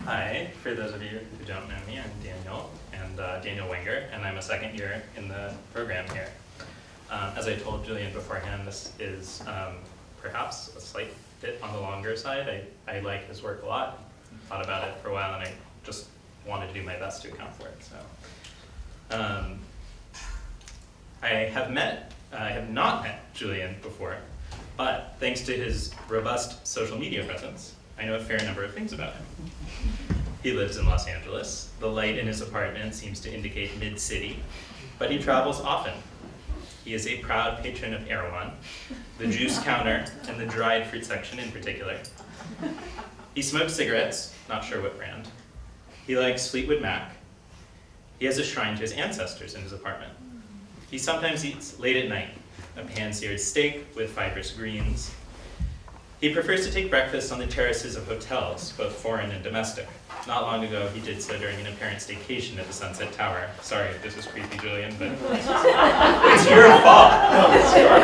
Hi, for those of you who don't know me, I'm Daniel, and Daniel Wenger, and I'm a second year in the program here. As I told Julien beforehand, this is perhaps a slight bit on the longer side. I like his work a lot, thought about it for a while, and I just wanted to do my best to account for it. So, I have not met Julien before, but thanks to his robust social media presence, I know a fair number of things about him. He lives in Los Angeles. The light in his apartment seems to indicate mid-city, but he travels often. He is a proud patron of Erewhon, the juice counter, and the dried fruit section in particular. He smokes cigarettes, not sure what brand. He likes Fleetwood Mac. He has a shrine to his ancestors in his apartment. He sometimes eats late at night, a pan-seared steak with fibrous greens. He prefers to take breakfast on the terraces of hotels, both foreign and domestic. Not long ago, he did so during an apparent staycation at the Sunset Tower. Sorry if this is creepy, Julien, but it's your fault. No, it's your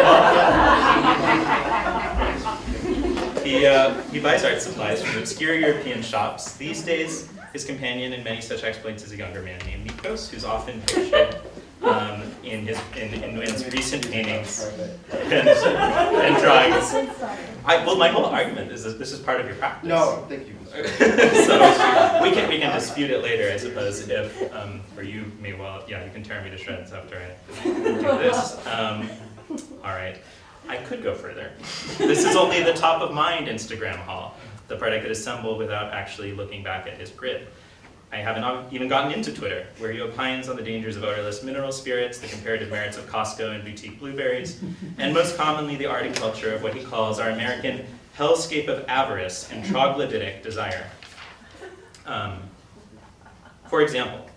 fault. He buys art supplies from obscure European shops. These days, his companion in many such exploits is a younger man named Nikos, who's often pictured in Nguyen's recent paintings and drawings. Well, my whole argument is that this is part of your practice. No, thank you. So we can dispute it later, I suppose, if, or you may well, yeah, you can tear me to shreds after I do this. All right, I could go further. This is only the top of mind Instagram haul, the part I could assemble without actually looking back at his grid. I haven't even gotten into Twitter, where he opines on the dangers of odorless mineral spirits, the comparative merits of Costco and boutique blueberries, and most commonly the art and culture of what he calls our American hellscape of avarice and troglodytic desire. For example,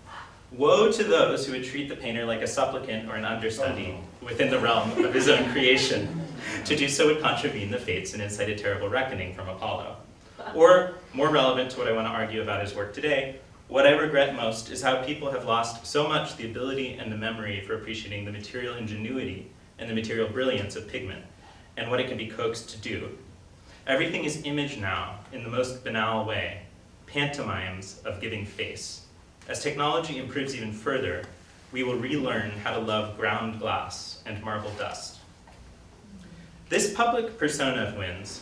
woe to those who would treat the painter like a supplicant or an understudy within the realm of his own creation. To do so would contravene the fates and incite a terrible reckoning from Apollo. Or, more relevant to what I want to argue about his work today, what I regret most is how people have lost so much the ability and the memory for appreciating the material ingenuity and the material brilliance of pigment, and what it can be coaxed to do. Everything is image now, in the most banal way, pantomimes of giving face. As technology improves even further, we will relearn how to love ground glass and marble dust. This public persona of Nguyen's,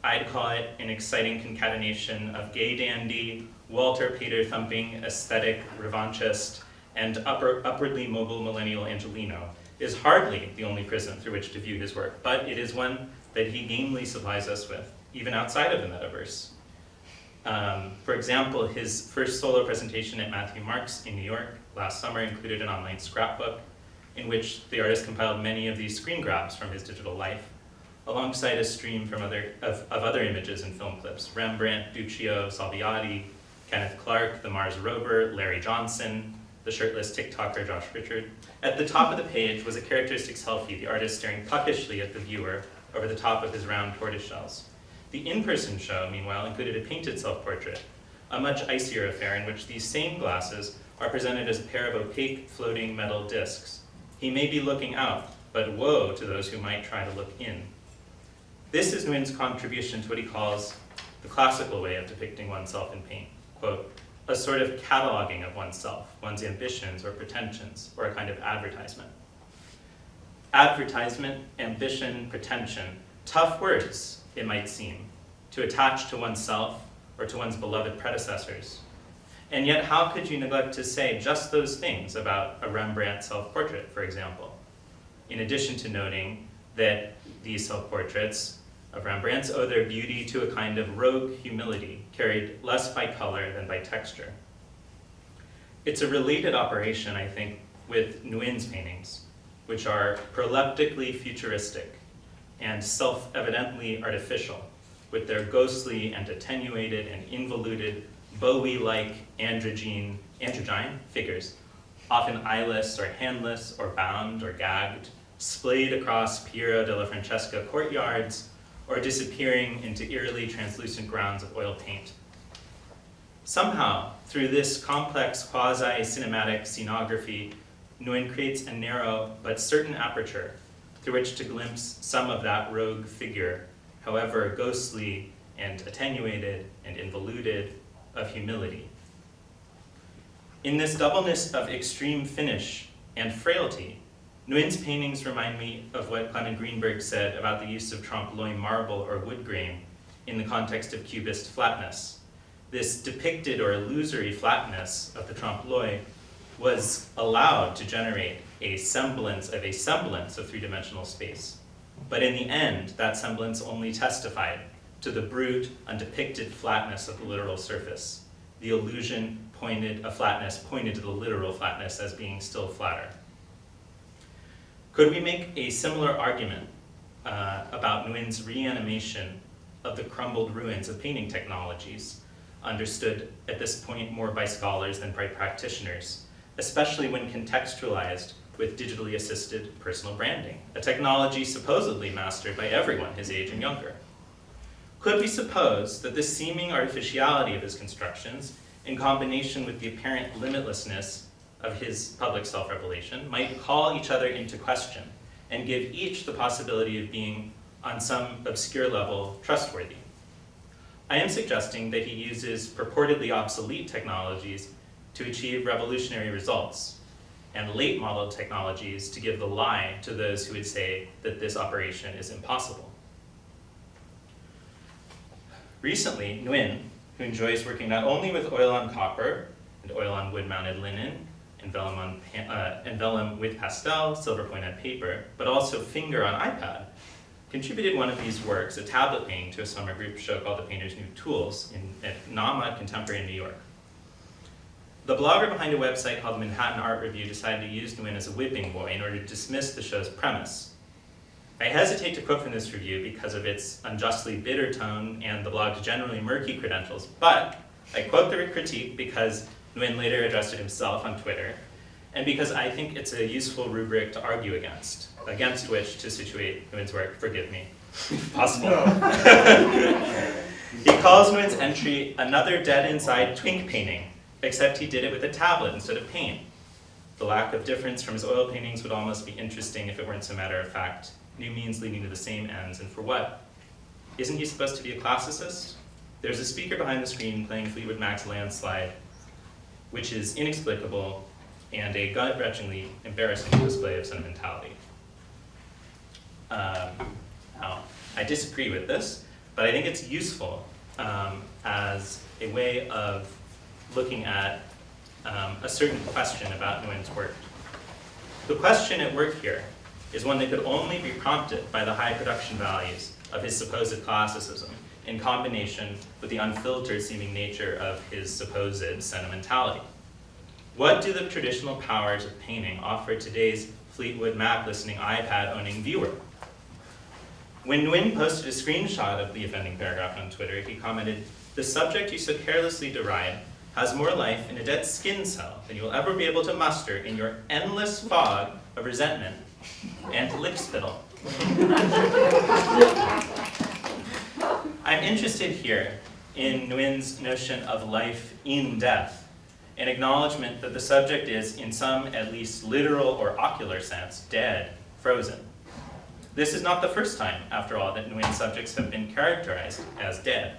I'd call it an exciting concatenation of gay dandy, Walter Peter thumping, aesthetic, revanchist, and upwardly mobile millennial Angelino, is hardly the only prism through which to view his work, but it is one that he gamely supplies us with, even outside of the metaverse. For example, his first solo presentation at Matthew Mark's in New York last summer included an online scrapbook in which the artist compiled many of these screen grabs from his digital life, alongside a stream from other images and film clips: Rembrandt, Duccio, Salviati, Kenneth Clark, the Mars rover, Larry Johnson, the shirtless TikToker Josh Richard. At the top of the page was a characteristic selfie, the artist staring puckishly at the viewer over the top of his round tortoise shells. The in-person show, meanwhile, included a painted self-portrait, a much icier affair in which these same glasses are presented as a pair of opaque, floating metal discs. He may be looking out, but woe to those who might try to look in. This is Nguyen's contribution to what he calls the classical way of depicting oneself in paint. Quote, a sort of cataloging of oneself, one's ambitions or pretensions, or a kind of advertisement. Advertisement, ambition, pretension, tough words, it might seem, to attach to oneself or to one's beloved predecessors. And yet, how could you neglect to say just those things about a Rembrandt self-portrait, for example? In addition to noting that these self-portraits of Rembrandt's owe their beauty to a kind of rogue humility, carried less by color than by texture. It's a related operation, I think, with Nguyen's paintings, which are proleptically futuristic and self-evidently artificial, with their ghostly and attenuated and involuted Bowie-like androgyne figures, often eyeless or handless or bound or gagged, splayed across Piero della Francesca courtyards, or disappearing into eerily translucent grounds of oil paint. Somehow, through this complex quasi-cinematic scenography, Nguyen creates a narrow but certain aperture through which to glimpse some of that rogue figure, however ghostly and attenuated and involuted of humility. In this doubleness of extreme finish and frailty, Nguyen's paintings remind me of what Clement Greenberg said about the use of trompe-l'oeil marble or wood grain in the context of cubist flatness. This depicted or illusory flatness of the trompe-l'oeil was allowed to generate a semblance of three-dimensional space. But in the end, that semblance only testified to the brute, undepicted flatness of the literal surface. The illusion of flatness pointed to the literal flatness as being still flatter. Could we make a similar argument about Nguyen's reanimation of the crumbled ruins of painting technologies, understood at this point more by scholars than by practitioners, especially when contextualized with digitally assisted personal branding, a technology supposedly mastered by everyone his age and younger? Could we suppose that this seeming artificiality of his constructions, in combination with the apparent limitlessness of his public self-revelation, might call each other into question and give each the possibility of being, on some obscure level, trustworthy? I am suggesting that he uses purportedly obsolete technologies to achieve revolutionary results, and late model technologies to give the lie to those who would say that this operation is impossible. Recently, Nguyen, who enjoys working not only with oil on copper and oil on wood-mounted linen, and vellum with pastel, silver pointed paper, but also finger on iPad, contributed one of these works, a tablet painting, to a summer group show called The Painter's New Tools at NAMA Contemporary in New York. The blogger behind a website called the Manhattan Art Review decided to use Nguyen as a whipping boy in order to dismiss the show's premise. I hesitate to quote from this review because of its unjustly bitter tone and the blog's generally murky credentials, but I quote the critique because Nguyen later addressed it himself on Twitter, and because I think it's a useful rubric to argue against which to situate Nguyen's work, forgive me, if possible. He calls Nguyen's entry another dead inside twink painting, except he did it with a tablet instead of paint. The lack of difference from his oil paintings would almost be interesting if it weren't so matter of fact. New means leading to the same ends, and for what? Isn't he supposed to be a classicist? There's a speaker behind the screen playing Fleetwood Mac's Landslide, which is inexplicable and a gut-wrenchingly embarrassing display of sentimentality. Now, I disagree with this, but I think it's useful as a way of looking at a certain question about Nguyen's work. The question at work here is one that could only be prompted by the high production values of his supposed classicism in combination with the unfiltered seeming nature of his supposed sentimentality. What do the traditional powers of painting offer today's Fleetwood Mac listening, iPad owning viewer? When Nguyen posted a screenshot of the offending paragraph on Twitter, he commented, "The subject you so carelessly deride has more life in a dead skin cell than you will ever be able to muster in your endless fog of resentment and lip spittle." I'm interested here in Nguyen's notion of life in death, an acknowledgement that the subject is, in some at least literal or ocular sense, dead, frozen. This is not the first time, after all, that Nguyen's subjects have been characterized as dead.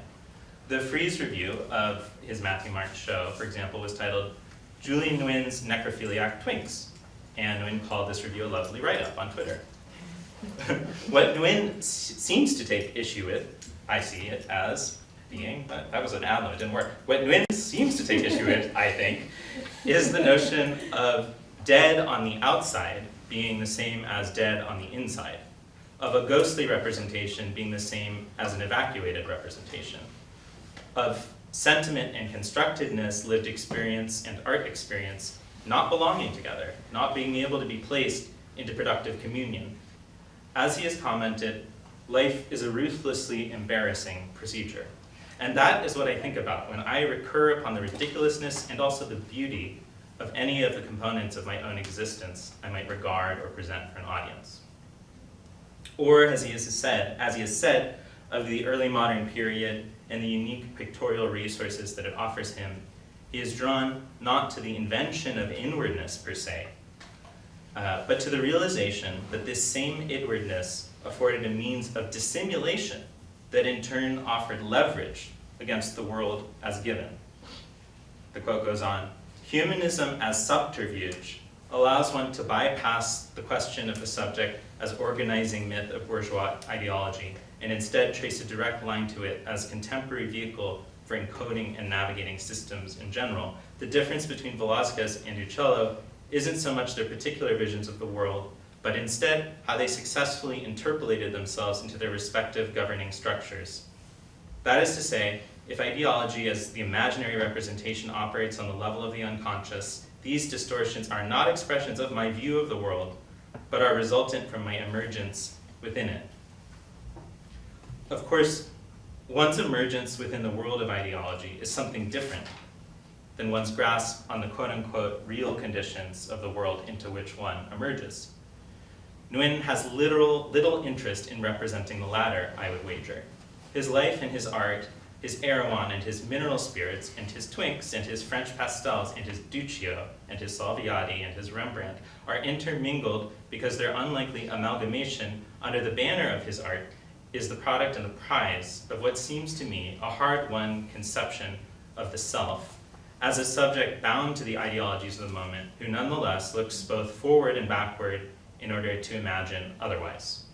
The Frieze review of his Matthew March show, for example, was titled Julien Nguyen's Necrophiliac Twinks, and Nguyen called this review a lovely write-up on Twitter. What Nguyen seems to take issue with, I see it as being, that was an ad, it didn't work. What Nguyen seems to take issue with, I think, is the notion of dead on the outside being the same as dead on the inside, of a ghostly representation being the same as an evacuated representation, of sentiment and constructedness, lived experience and art experience not belonging together, not being able to be placed into productive communion. As he has commented, life is a ruthlessly embarrassing procedure. And that is what I think about when I recur upon the ridiculousness and also the beauty of any of the components of my own existence I might regard or present for an audience. Or as he has said of the early modern period and the unique pictorial resources that it offers him, he is drawn not to the invention of inwardness per se, but to the realization that this same inwardness afforded a means of dissimulation that in turn offered leverage against the world as given. The quote goes on, "Humanism as subterfuge allows one to bypass the question of the subject as organizing myth of bourgeois ideology and instead trace a direct line to it as contemporary vehicle for encoding and navigating systems in general. The difference between Velázquez and Uccello isn't so much their particular visions of the world, but instead how they successfully interpolated themselves into their respective governing structures. That is to say, if ideology as the imaginary representation operates on the level of the unconscious, these distortions are not expressions of my view of the world, but are resultant from my emergence within it." Of course, one's emergence within the world of ideology is something different than one's grasp on the quote-unquote real conditions of the world into which one emerges. Nguyen has little interest in representing the latter, I would wager. His life and his art, his Erewhon and his mineral spirits, and his twinks and his French pastels and his Duccio and his Salviati and his Rembrandt are intermingled because their unlikely amalgamation under the banner of his art is the product and the prize of what seems to me a hard-won conception of the self as a subject bound to the ideologies of the moment, who nonetheless looks both forward and backward in order to imagine otherwise.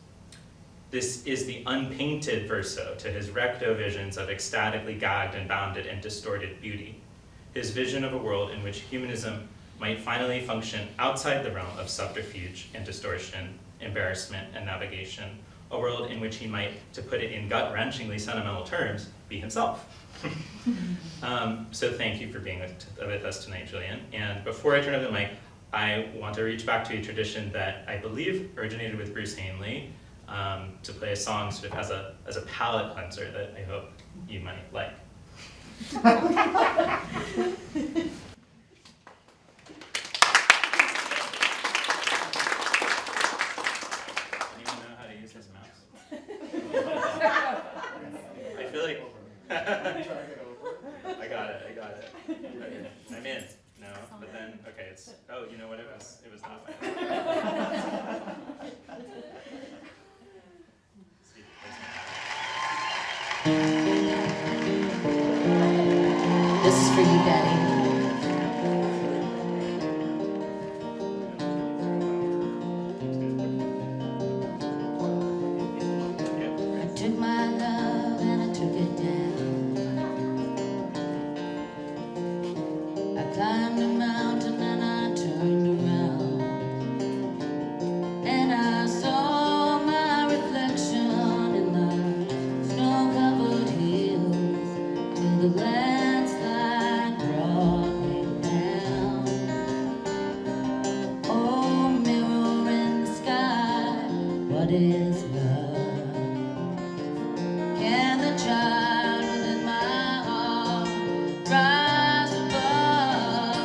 This is the unpainted verso to his recto visions of ecstatically gagged and bounded and distorted beauty, his vision of a world in which humanism might finally function outside the realm of subterfuge and distortion, embarrassment and navigation, a world in which he might, to put it in gut-wrenchingly sentimental terms, be himself. So thank you for being with us tonight, Julien. And before I turn over the mic, I want to reach back to a tradition that I believe originated with Bruce Hanley, to play a song sort of as a palate cleanser that I hope you might like. Anyone know how to use this mouse? I feel like I got it. Okay. I'm in. No, but then okay, it's you know what, it was not my This is for you, Daddy. I took my love and I took it down. I climbed a mountain and I turned around, and I saw my reflection in the snow-covered hills till the landslide brought me down. Oh, mirror in the sky, what is love? Can the child within my heart rise above?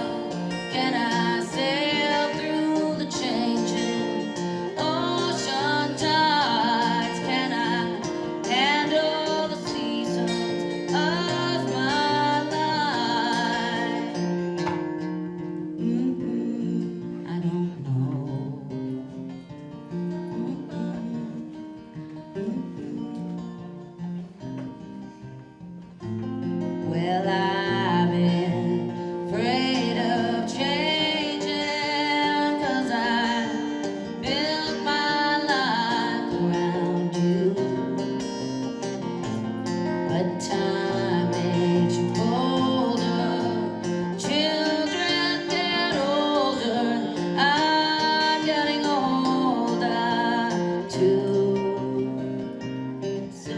Can I sail through the changing ocean tides? Can I handle the seasons of my life? I don't know. Well, I've been afraid of changing, 'cause I built my life around you. But time makes you bolder, children get older, I'm getting older too. So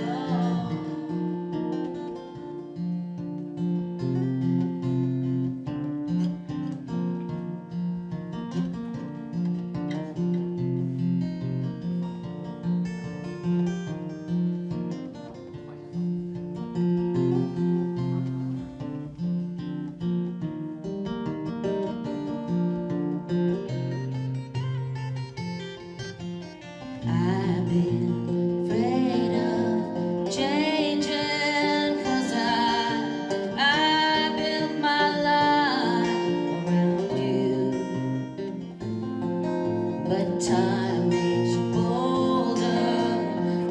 I've been afraid of changing, 'cause I built my life around you. But time makes you bolder,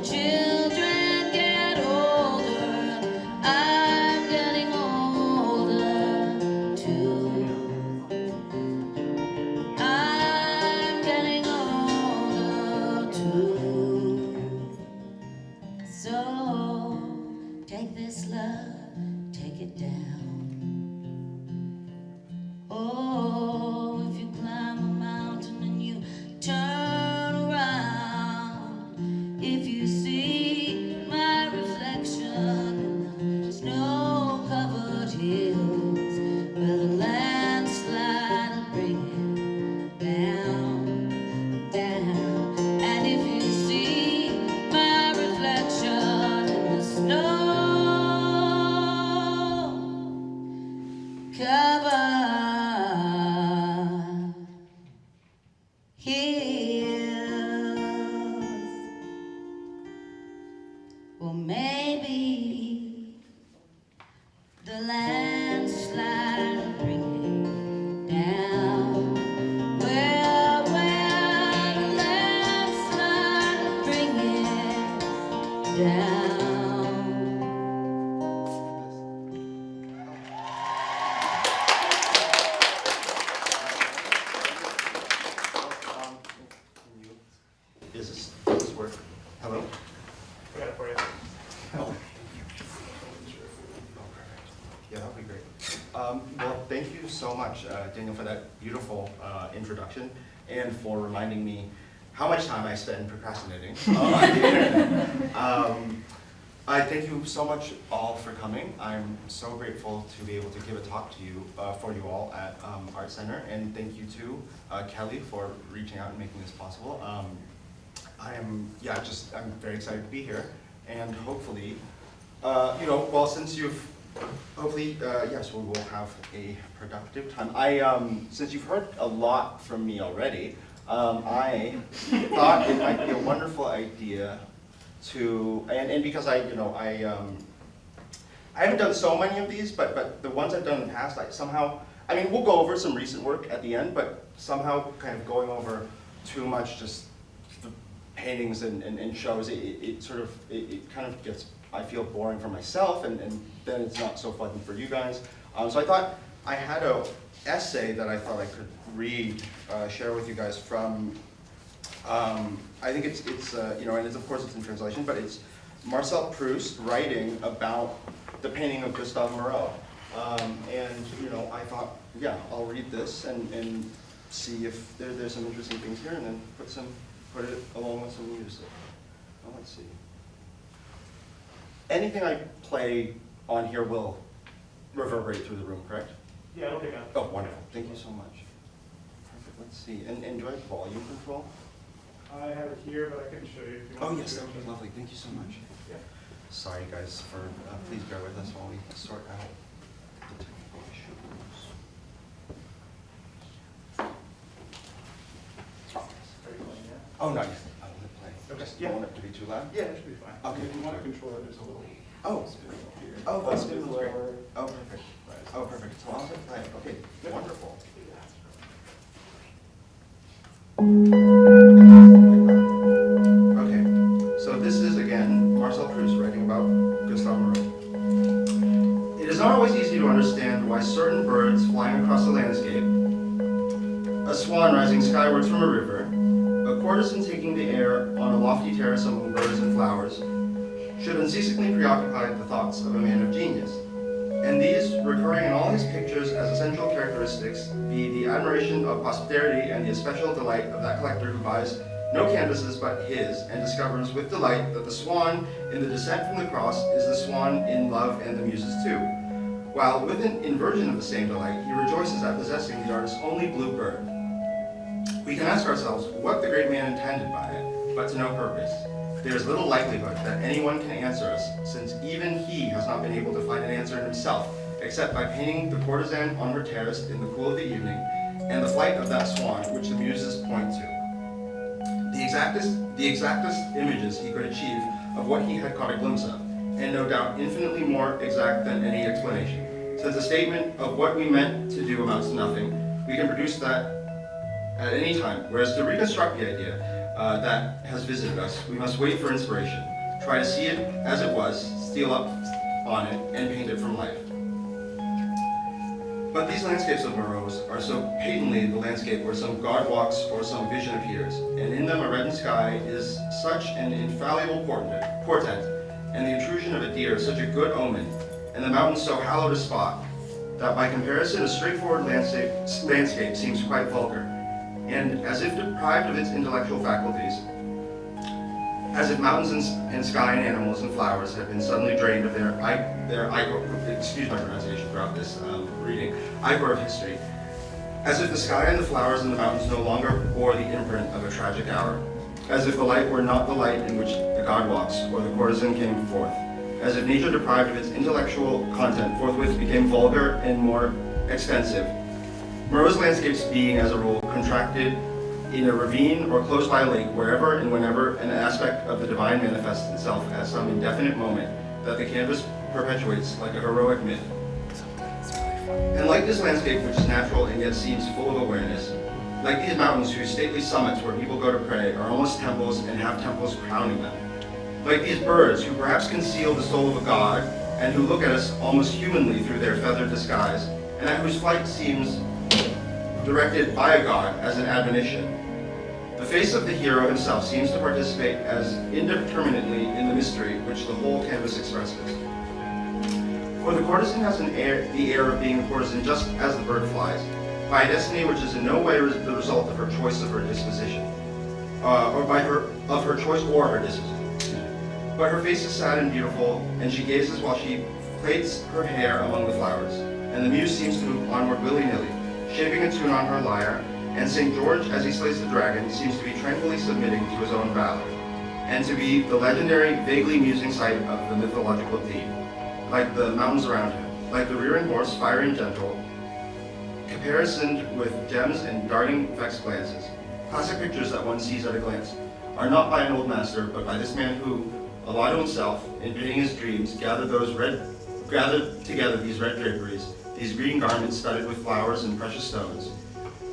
children get older, I'm getting older down. Does this work? Hello? I got it for you. Oh. Yeah, that would be great. Well, thank you so much, Daniel, for that beautiful introduction and for reminding me how much time I spend procrastinating on the internet. I thank you so much all for coming. I'm so grateful to be able to give a talk to you, for you all at ArtCenter, and thank you to Kelly for reaching out and making this possible. I'm very excited to be here, and hopefully, since you've, yes, we will have a productive time. Since you've heard a lot from me already, I thought it might be a wonderful idea to, and because I haven't done so many of these, but the ones I've done in the past, we'll go over some recent work at the end, but somehow kind of going over too much just the paintings and shows, it kind of gets, I feel, boring for myself, and then it's not so fun for you guys. So I thought I had an essay that I thought I could read, share with you guys from, I think it's and it's, of course it's in translation, but it's Marcel Proust writing about the painting of Gustave Moreau. I thought, yeah, I'll read this and see if there's some interesting things here, and then put it along with some music. Oh, let's see. Anything I play on here will reverberate through the room, correct? Yeah, it'll pick up. Oh, wonderful. Thank you so much. Perfect. Let's see. And do I have volume control? I have it here, but I can show you if you want. Oh, yes, that would be lovely. Thank you so much. Yeah. Sorry, guys, for please bear with us while we sort out the technical issues. Are you playing yet? Oh, no, yes. I want to play. Okay. Just don't want it to be too loud. Yeah, it should be fine. Okay. If you want to control it, there's a little Oh. spin wheel here. Oh, the spin It's wheel is great. lower. Oh, perfect. Right. Oh, perfect. So I'll play. Okay, Yep. wonderful. Okay, so this is again Marcel Proust writing about Gustave Moreau. It is not always easy to understand why certain birds flying across the landscape, a swan rising skywards from a river, a courtesan taking the air on a lofty terrace among birds and flowers, should unceasingly preoccupy the thoughts of a man of genius. And these, recurring in all his pictures as essential characteristics, be the admiration of posterity and the especial delight of that collector who buys no canvases but his, and discovers with delight that the swan in the descent from the cross is the swan in Love and the Muses too, while with an inversion of the same delight, he rejoices at possessing the artist's only blue bird. We can ask ourselves what the great man intended by it, but to no purpose. There is little likelihood that anyone can answer us, since even he has not been able to find an answer in himself, except by painting the courtesan on her terrace in the cool of the evening, and the flight of that swan which the Muses point to. The exactest images he could achieve of what he had caught a glimpse of, and no doubt infinitely more exact than any explanation. Since a statement of what we meant to do amounts to nothing, we can produce that at any time, whereas to reconstruct the idea that has visited us, we must wait for inspiration, try to see it as it was, steal up on it, and paint it from life. But these landscapes of Moreau's are so patently the landscape where some god walks or some vision appears, and in them a reddened sky is such an infallible portent, and the intrusion of a deer such a good omen, and the mountains so hallowed a spot, that by comparison a straightforward landscape seems quite vulgar, and as if deprived of its intellectual faculties, as if mountains and sky and animals and flowers had been suddenly drained of their ichor, excuse my pronunciation throughout this reading, ichor of history, as if the sky and the flowers and the mountains no longer bore the imprint of a tragic hour, as if the light were not the light in which the god walks or the courtesan came forth, as if nature deprived of its intellectual content forthwith became vulgar and more extensive. Moreau's landscapes being, as a rule, contracted in a ravine or close by a lake, wherever and whenever an aspect of the divine manifests itself at some indefinite moment that the canvas perpetuates like a heroic myth. And like this landscape, which is natural and yet seems full of awareness, like these mountains whose stately summits where people go to pray are almost temples and have temples crowning them, like these birds who perhaps conceal the soul of a god and who look at us almost humanly through their feathered disguise, and at whose flight seems directed by a god as an admonition. The face of the hero himself seems to participate as indeterminately in the mystery which the whole canvas expresses. For the courtesan has the air of being a courtesan just as the bird flies, by a destiny which is in no way the result of her choice of her disposition, or of her choice or her disposition. But her face is sad and beautiful, and she gazes while she plaits her hair among the flowers, and the muse seems to move onward willy-nilly, shaping a tune on her lyre, and St. George, as he slays the dragon, seems to be tranquilly submitting to his own valor, and to be the legendary, vaguely musing sight of the mythological deed, like the mountains around him, like the rearing horse, fiery and gentle, caparisoned with gems and darting vexed glances. Classic pictures that one sees at a glance are not by an old master, but by this man who, allied to himself, in painting his dreams, gathered together these red draperies, these green garments studded with flowers and precious stones,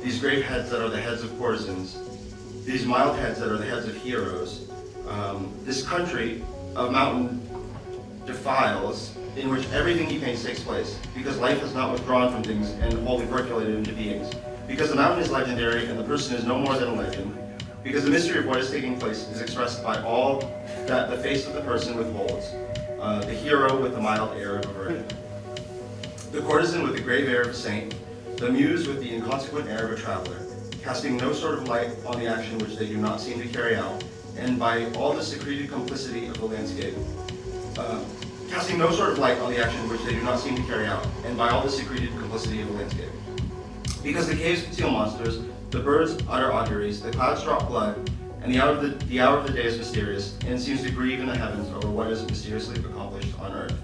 these grave heads that are the heads of courtesans, these mild heads that are the heads of heroes, this country of mountain defiles in which everything he paints takes place, because life has not withdrawn from things and wholly percolated into beings, because the mountain is legendary and the person is no more than a legend, because the mystery of what is taking place is expressed by all that the face of the person withholds, the hero with the mild air of a virgin, the courtesan with the grave air of a saint, the muse with the inconsequent air of a traveler, casting no sort of light on the action which they do not seem to carry out, and by all the secreted complicity of the landscape, casting no sort of light on the action which they do not seem to carry out, and by all the secreted complicity of the landscape. Because the caves conceal monsters, the birds utter auguries, the clouds drop blood, and the hour of the day is mysterious, and seems to grieve in the heavens over what is mysteriously accomplished on earth.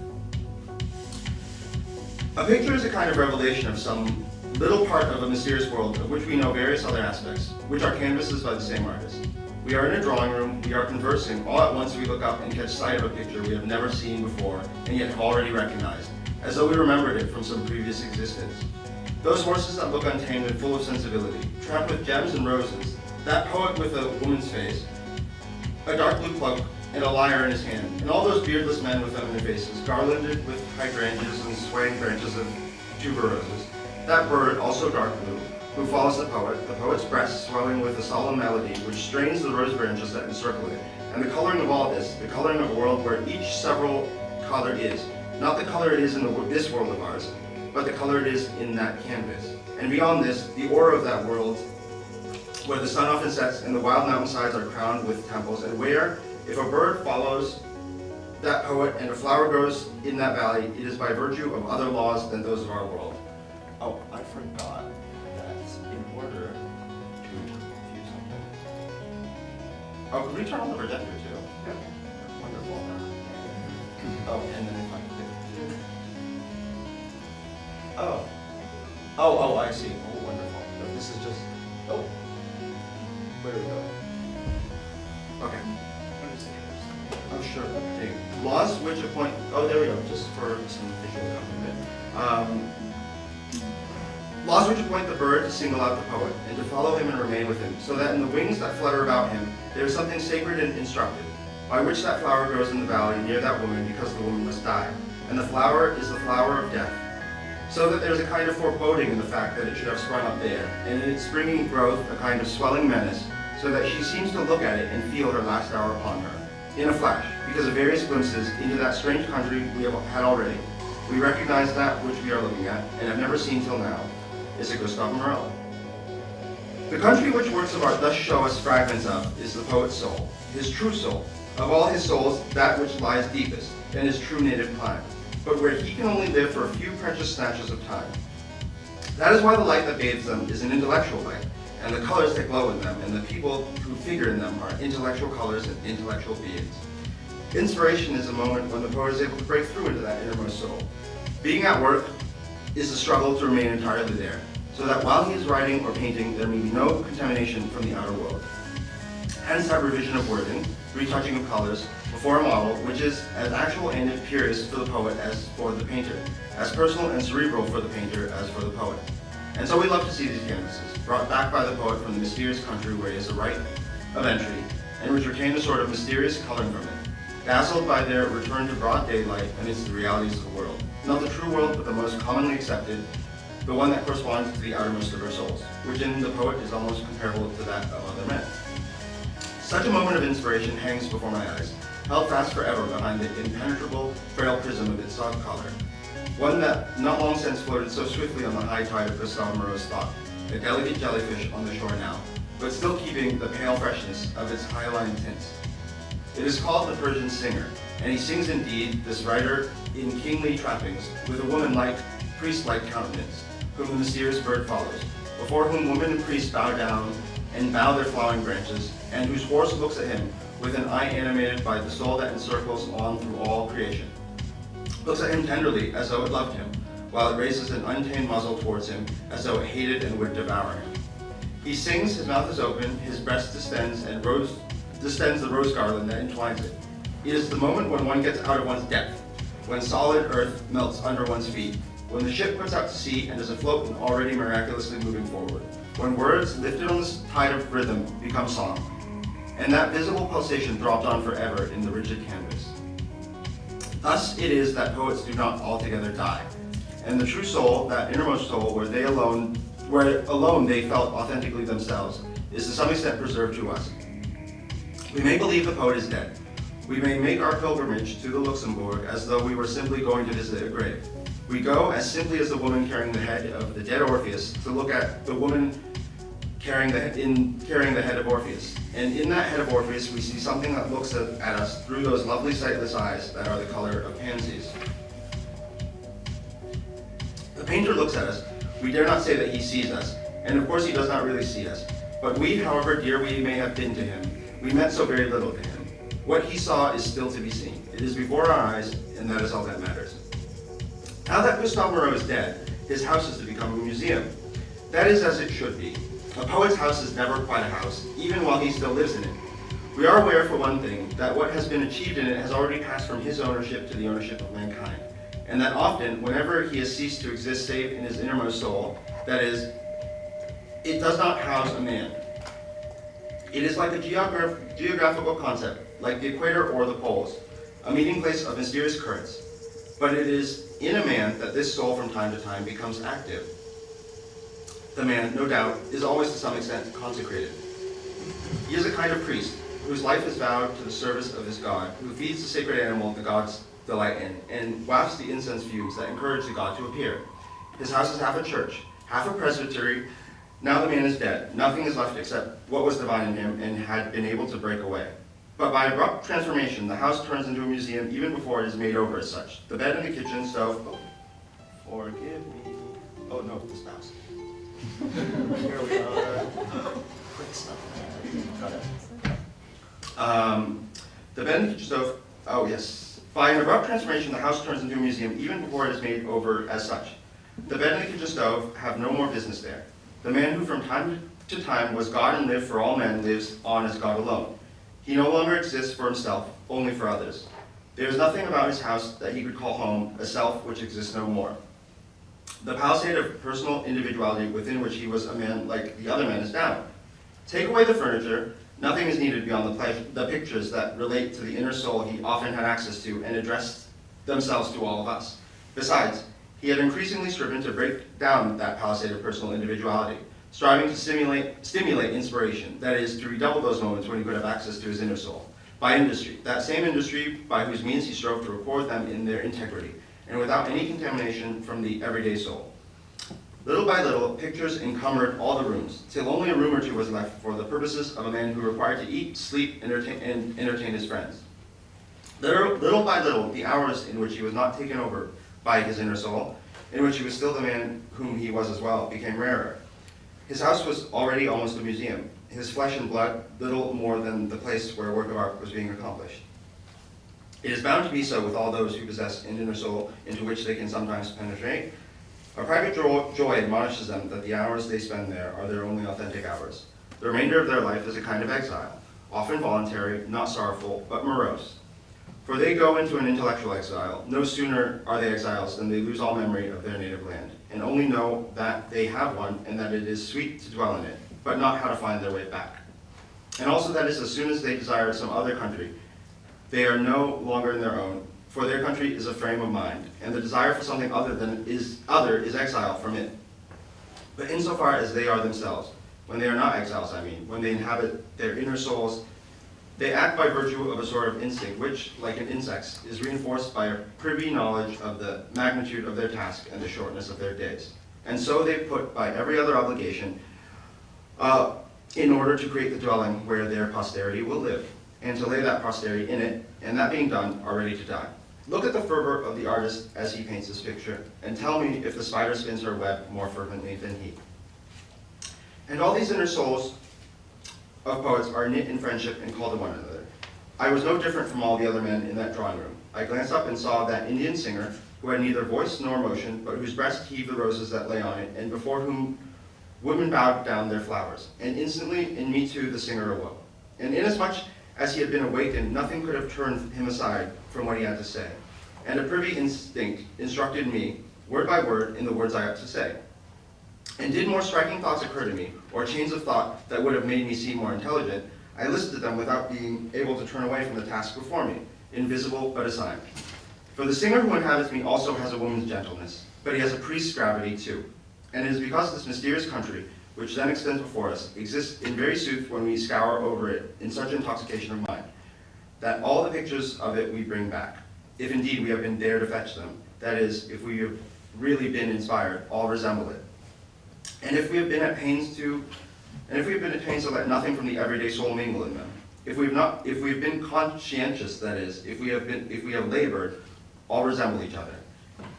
A picture is a kind of revelation of some little part of a mysterious world of which we know various other aspects, which are canvases by the same artist. We are in a drawing room, we are conversing, all at once we look up and catch sight of a picture we have never seen before, and yet have already recognized, as though we remembered it from some previous existence. Those horses that look untamed and full of sensibility, trapped with gems and roses, that poet with a woman's face, a dark blue cloak, and a lyre in his hand, and all those beardless men with feminine faces, garlanded with hydrangeas and swaying branches of tuberoses. That bird, also dark blue, who follows the poet's breast swelling with a solemn melody which strains the rose branches that encircle it, and the coloring of all this, the coloring of a world where each several color is, not the color it is in this world of ours, but the color it is in that canvas. And beyond this, the aura of that world, where the sun often sets and the wild mountainsides are crowned with temples, and where, if a bird follows that poet and a flower grows in that valley, it is by virtue of other laws than those of our world. Oh, I forgot that in order to view something. Oh, could we turn on the projector too? Yeah. Wonderful. Oh, and then if I click. Oh, I see. Oh, wonderful. No, this is just, oh. Where do we go? Okay. Oh, sure. Okay. Laws which appoint, oh, there we go, just for some visual accompaniment. Laws which appoint the bird to single out the poet, and to follow him and remain with him, so that in the wings that flutter about him, there is something sacred and instructive, by which that flower grows in the valley near that woman, because the woman must die, and the flower is the flower of death. So that there's a kind of foreboding in the fact that it should have sprung up there, and in its springing growth a kind of swelling menace, so that she seems to look at it and feel her last hour upon her. In a flash, because of various glimpses into that strange country we have had already, we recognize that which we are looking at, and have never seen till now, is a Gustave Morel. The country which works of art thus show us fragments of is the poet's soul, his true soul, of all his souls that which lies deepest, and his true native clime, but where he can only live for a few precious snatches of time. That is why the light that bathes them is an intellectual light, and the colors that glow in them, and the people who figure in them are intellectual colors and intellectual beings. Inspiration is a moment when the poet is able to break through into that innermost soul. Being at work is the struggle to remain entirely there, so that while he is writing or painting, there may be no contamination from the outer world. Hence that revision of wording, retouching of colors, before a model, which is as actual and imperious for the poet as for the painter, as personal and cerebral for the painter as for the poet. And so we love to see these canvases, brought back by the poet from the mysterious country where he has a right of entry, and which retain a sort of mysterious coloring from it. dazzled by their return to broad daylight amidst the realities of the world. Not the true world, but the most commonly accepted, the one that corresponds to the outermost of our souls, which in the poet is almost comparable to that of other men. Such a moment of inspiration hangs before my eyes, held fast forever behind the impenetrable, frail prism of its soft collar. One that not long since floated so swiftly on the high tide of Gustave Moreau's thought, a delicate jellyfish on the shore now, but still keeping the pale freshness of its hyaline tints. It is called the Persian Singer, and he sings indeed, this writer, in kingly trappings, with a woman-like, priest-like countenance, whom the mysterious bird follows, before whom woman and priest bow down and bow their flowering branches, and whose horse looks at him with an eye animated by the soul that encircles on through all creation. Looks at him tenderly, as though it loved him, while it raises an untamed muzzle towards him, as though it hated and would devour him. He sings, his mouth is open, his breast distends the rose garland that entwines it. It is the moment when one gets out of one's depth, when solid earth melts under one's feet, when the ship puts out to sea and is afloat and already miraculously moving forward, when words lifted on the tide of rhythm become song, and that visible pulsation throbs on forever in the rigid canvas. Thus it is that poets do not altogether die, and the true soul, that innermost soul where alone they felt authentically themselves, is to some extent preserved to us. We may believe the poet is dead. We may make our pilgrimage to the Luxembourg as though we were simply going to visit a grave. We go as simply as the woman carrying the head of the dead Orpheus to look at the woman carrying the head of Orpheus. And in that head of Orpheus, we see something that looks at us through those lovely sightless eyes that are the color of pansies. The painter looks at us. We dare not say that he sees us, and of course he does not really see us. But we, however dear we may have been to him, we meant so very little to him. What he saw is still to be seen. It is before our eyes, and that is all that matters. Now that Gustave Moreau is dead, his house is to become a museum. That is as it should be. A poet's house is never quite a house, even while he still lives in it. We are aware, for one thing, that what has been achieved in it has already passed from his ownership to the ownership of mankind, and that often, whenever he has ceased to exist save in his innermost soul, that is, it does not house a man. It is like a geographical concept, like the equator or the poles, a meeting place of mysterious currents. But it is in a man that this soul from time to time becomes active. The man, no doubt, is always to some extent consecrated. He is a kind of priest, whose life is vowed to the service of his god, who feeds the sacred animal the gods delight in, and wafts the incense fumes that encourage the god to appear. His house is half a church, half a presbytery. Now the man is dead. Nothing is left except what was divine in him and had been able to break away. But by abrupt transformation, the house turns into a museum even before it is made over as such. The bed and the kitchen stove, forgive me. Oh no, the spouse. Here we are. Quick stuff. Got it. The bed and the kitchen stove, oh yes. By an abrupt transformation, the house turns into a museum even before it is made over as such. The bed and the kitchen stove have no more business there. The man who from time to time was God and lived for all men lives on as God alone. He no longer exists for himself, only for others. There is nothing about his house that he could call home, a self which exists no more. The palisade of personal individuality within which he was a man like the other men is down. Take away the furniture, nothing is needed beyond the pictures that relate to the inner soul he often had access to and addressed themselves to all of us. Besides, he had increasingly striven to break down that palisade of personal individuality, striving to stimulate inspiration, that is, to redouble those moments when he could have access to his inner soul, by industry, that same industry by whose means he strove to record them in their integrity, and without any contamination from the everyday soul. Little by little, pictures encumbered all the rooms, till only a room or two was left for the purposes of a man who required to eat, sleep, and entertain his friends. Little by little, the hours in which he was not taken over by his inner soul, in which he was still the man whom he was as well, became rarer. His house was already almost a museum, his flesh and blood little more than the place where a work of art was being accomplished. It is bound to be so with all those who possess an inner soul into which they can sometimes penetrate. A private joy admonishes them that the hours they spend there are their only authentic hours. The remainder of their life is a kind of exile, often voluntary, not sorrowful, but morose. For they go into an intellectual exile. No sooner are they exiles than they lose all memory of their native land, and only know that they have one and that it is sweet to dwell in it, but not how to find their way back. And also that is as soon as they desire some other country, They are no longer in their own, for their country is a frame of mind, and the desire for something other is exile from it. But insofar as they are themselves, when they are not exiles, I mean, when they inhabit their inner souls, they act by virtue of a sort of instinct which, like an insect's, is reinforced by a privy knowledge of the magnitude of their task and the shortness of their days. And so they put by every other obligation in order to create the dwelling where their posterity will live, and to lay that posterity in it, and that being done, are ready to die. Look at the fervor of the artist as he paints this picture, and tell me if the spider spins her web more fervently than he. And all these inner souls of poets are knit in friendship and call to one another. I was no different from all the other men in that drawing room. I glanced up and saw that Indian singer, who had neither voice nor motion, but whose breast heaved the roses that lay on it, and before whom women bowed down their flowers. And instantly in me too the singer awoke. And inasmuch as he had been awakened, nothing could have turned him aside from what he had to say. And a privy instinct instructed me, word by word, in the words I ought to say. And did more striking thoughts occur to me, or chains of thought that would have made me seem more intelligent, I listened to them without being able to turn away from the task before me, invisible but assigned. For the singer who inhabits me also has a woman's gentleness, but he has a priest's gravity too. And it is because this mysterious country, which then extends before us, exists in very sooth when we scour over it in such intoxication of mind, that all the pictures of it we bring back, if indeed we have been there to fetch them, that is, if we have really been inspired, all resemble it. And if we have been at pains to let nothing from the everyday soul mingle in them, if we have been conscientious, that is, if we have labored, all resemble each other.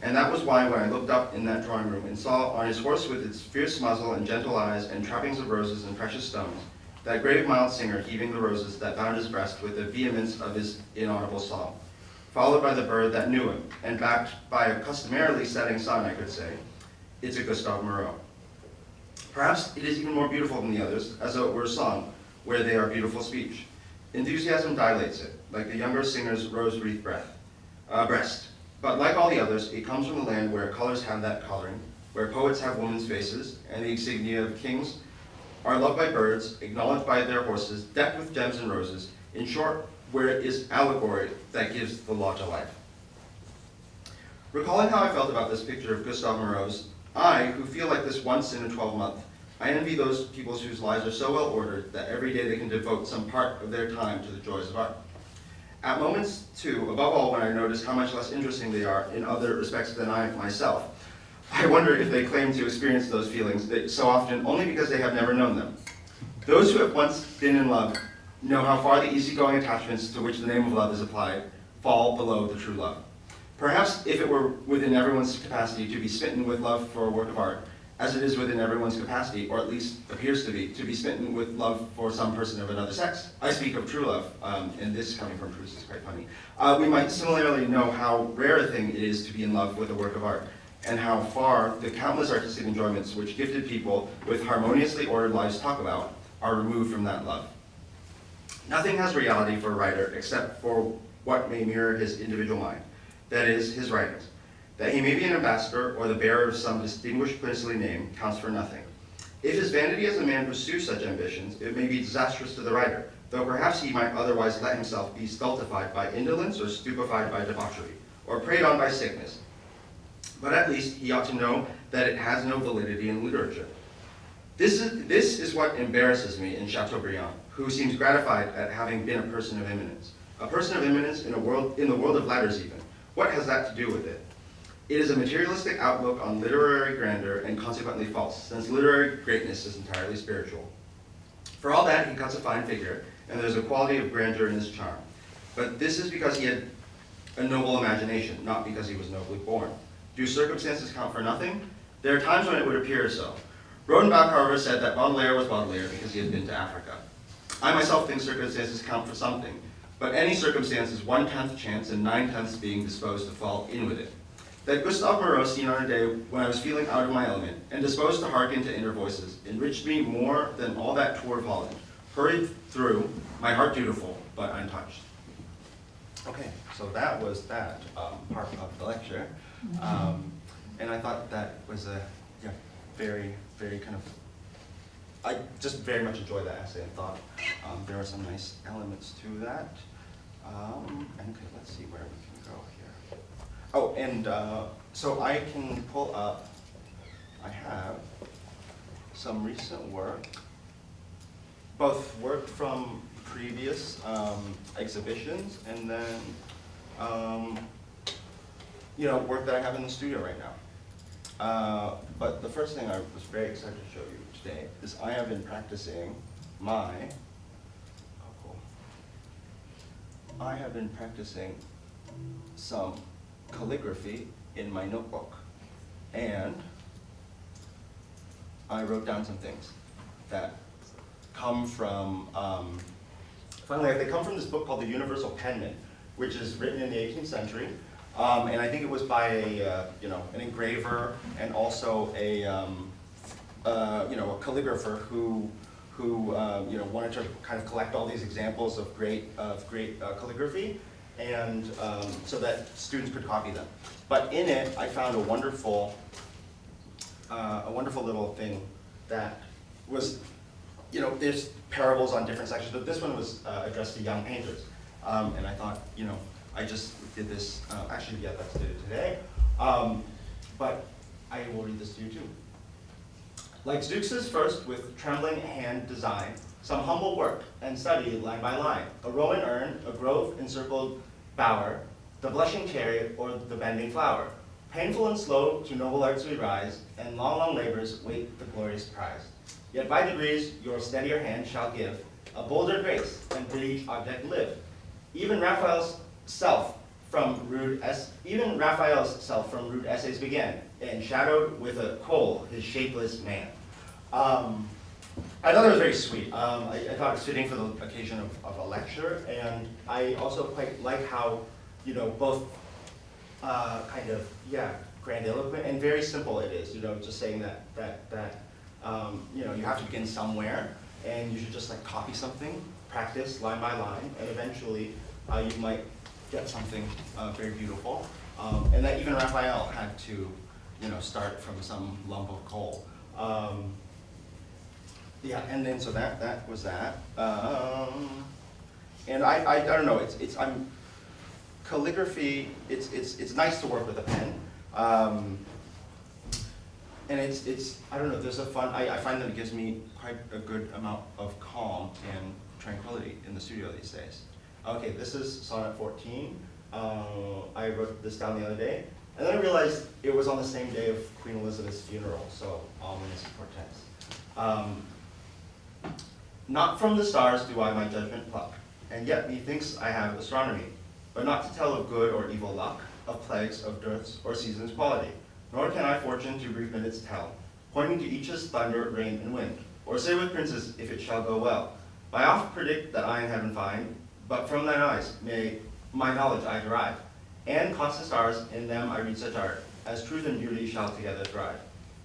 And that was why when I looked up in that drawing room and saw on his horse with its fierce muzzle and gentle eyes and trappings of roses and precious stones, that grave mild singer heaving the roses that bound his breast with the vehemence of his inaudible song, followed by the bird that knew him, and backed by a customarily setting sun, I could say, it's a Gustave Moreau. Perhaps it is even more beautiful than the others, as though it were a song, where they are beautiful speech. Enthusiasm dilates it, like the younger singer's rose-wreathed breast. But like all the others, it comes from the land where colors have that coloring, where poets have women's faces, and the insignia of kings are loved by birds, acknowledged by their horses, decked with gems and roses. In short, where it is allegory that gives the law to life. Recalling how I felt about this picture of Gustave Moreau's, I, who feel like this once in a 12-month, I envy those people whose lives are so well ordered that every day they can devote some part of their time to the joys of art. At moments, too, above all when I notice how much less interesting they are in other respects than I myself, I wonder if they claim to experience those feelings so often only because they have never known them. Those who have once been in love know how far the easygoing attachments to which the name of love is applied fall below the true love. Perhaps if it were within everyone's capacity to be smitten with love for a work of art, as it is within everyone's capacity, or at least appears to be smitten with love for some person of another sex. I speak of true love, and this coming from Proust is quite funny. We might similarly know how rare a thing it is to be in love with a work of art, and how far the countless artistic enjoyments which gifted people with harmoniously ordered lives talk about are removed from that love. Nothing has reality for a writer except for what may mirror his individual mind, that is, his writings. That he may be an ambassador or the bearer of some distinguished princely name counts for nothing. If his vanity as a man pursues such ambitions, it may be disastrous to the writer, though perhaps he might otherwise let himself be stultified by indolence or stupefied by debauchery, or preyed on by sickness. But at least he ought to know that it has no validity in literature. This is what embarrasses me in Chateaubriand, who seems gratified at having been a person of eminence. A person of eminence in the world of letters even. What has that to do with it? It is a materialistic outlook on literary grandeur and consequently false, since literary greatness is entirely spiritual. For all that, he cuts a fine figure, and there's a quality of grandeur in his charm. But this is because he had a noble imagination, not because he was nobly born. Do circumstances count for nothing? There are times when it would appear so. Rodenbach, however, said that Baudelaire was Baudelaire because he had been to Africa. I myself think circumstances count for something, but any circumstance is 1/10 chance and 9/10 being disposed to fall in with it. That Gustave Moreau, seen on a day when I was feeling out of my element and disposed to hearken to inner voices, enriched me more than all that tour of Holland. Hurried through, my heart dutiful, but untouched. Okay, so that was that part of the lecture. And I thought that was a very, very kind of, I just very much enjoyed that essay and thought there were some nice elements to that. Okay, let's see where we can go here. Oh, and so I can pull up, I have some recent work, both work from previous exhibitions and then, work that I have in the studio right now. But the first thing I was very excited to show you today is I have been practicing I have been practicing some calligraphy in my notebook, and I wrote down some things that come from, they come from this book called The Universal Penman, which is written in the 18th century, and I think it was by an engraver and also a calligrapher who wanted to kind of collect all these examples of great calligraphy, and so that students could copy them. But in it, I found a wonderful little thing that was, there's parables on different sections, but this one was addressed to young painters, and I thought, I just did this. Actually, yeah, that's did it today, but I will read this to you too. Like Zeux's first with trembling hand design, some humble work and study line by line, a Roman urn, a grove encircled bower, the blushing chariot or the bending flower. Painful and slow to noble arts we rise, and long, long labors wait the glorious prize. Yet by degrees your steadier hand shall give a bolder grace, and bid each object live. Even Raphael's self from rude essays began, and shadowed with a coal his shapeless man. I thought it was very sweet. I thought it was fitting for the occasion of a lecture, and I also quite like how, both grandiloquent and very simple it is. Just saying that you have to begin somewhere, and you should just like copy something, practice line by line, and eventually you might get something very beautiful. And that even Raphael had to, start from some lump of coal. And then so that was that. And I don't know. I'm calligraphy. It's nice to work with a pen. And it's I don't know. There's a fun. I find that it gives me quite a good amount of calm and tranquility in the studio these days. Okay, this is Sonnet 14. I wrote this down the other day, and then I realized it was on the same day of Queen Elizabeth's funeral, so ominous portents. Not from the stars do I my judgment pluck, and yet methinks I have astronomy, but not to tell of good or evil luck, of plagues, of dearths, or seasons' quality. Nor can I fortune to brief minutes tell, pointing to each's thunder, rain, and wind, or say with princes if it shall go well. I oft predict that I in heaven find, but from thine eyes may my knowledge I derive, and constant stars, in them I read such art, as truth and beauty shall together thrive.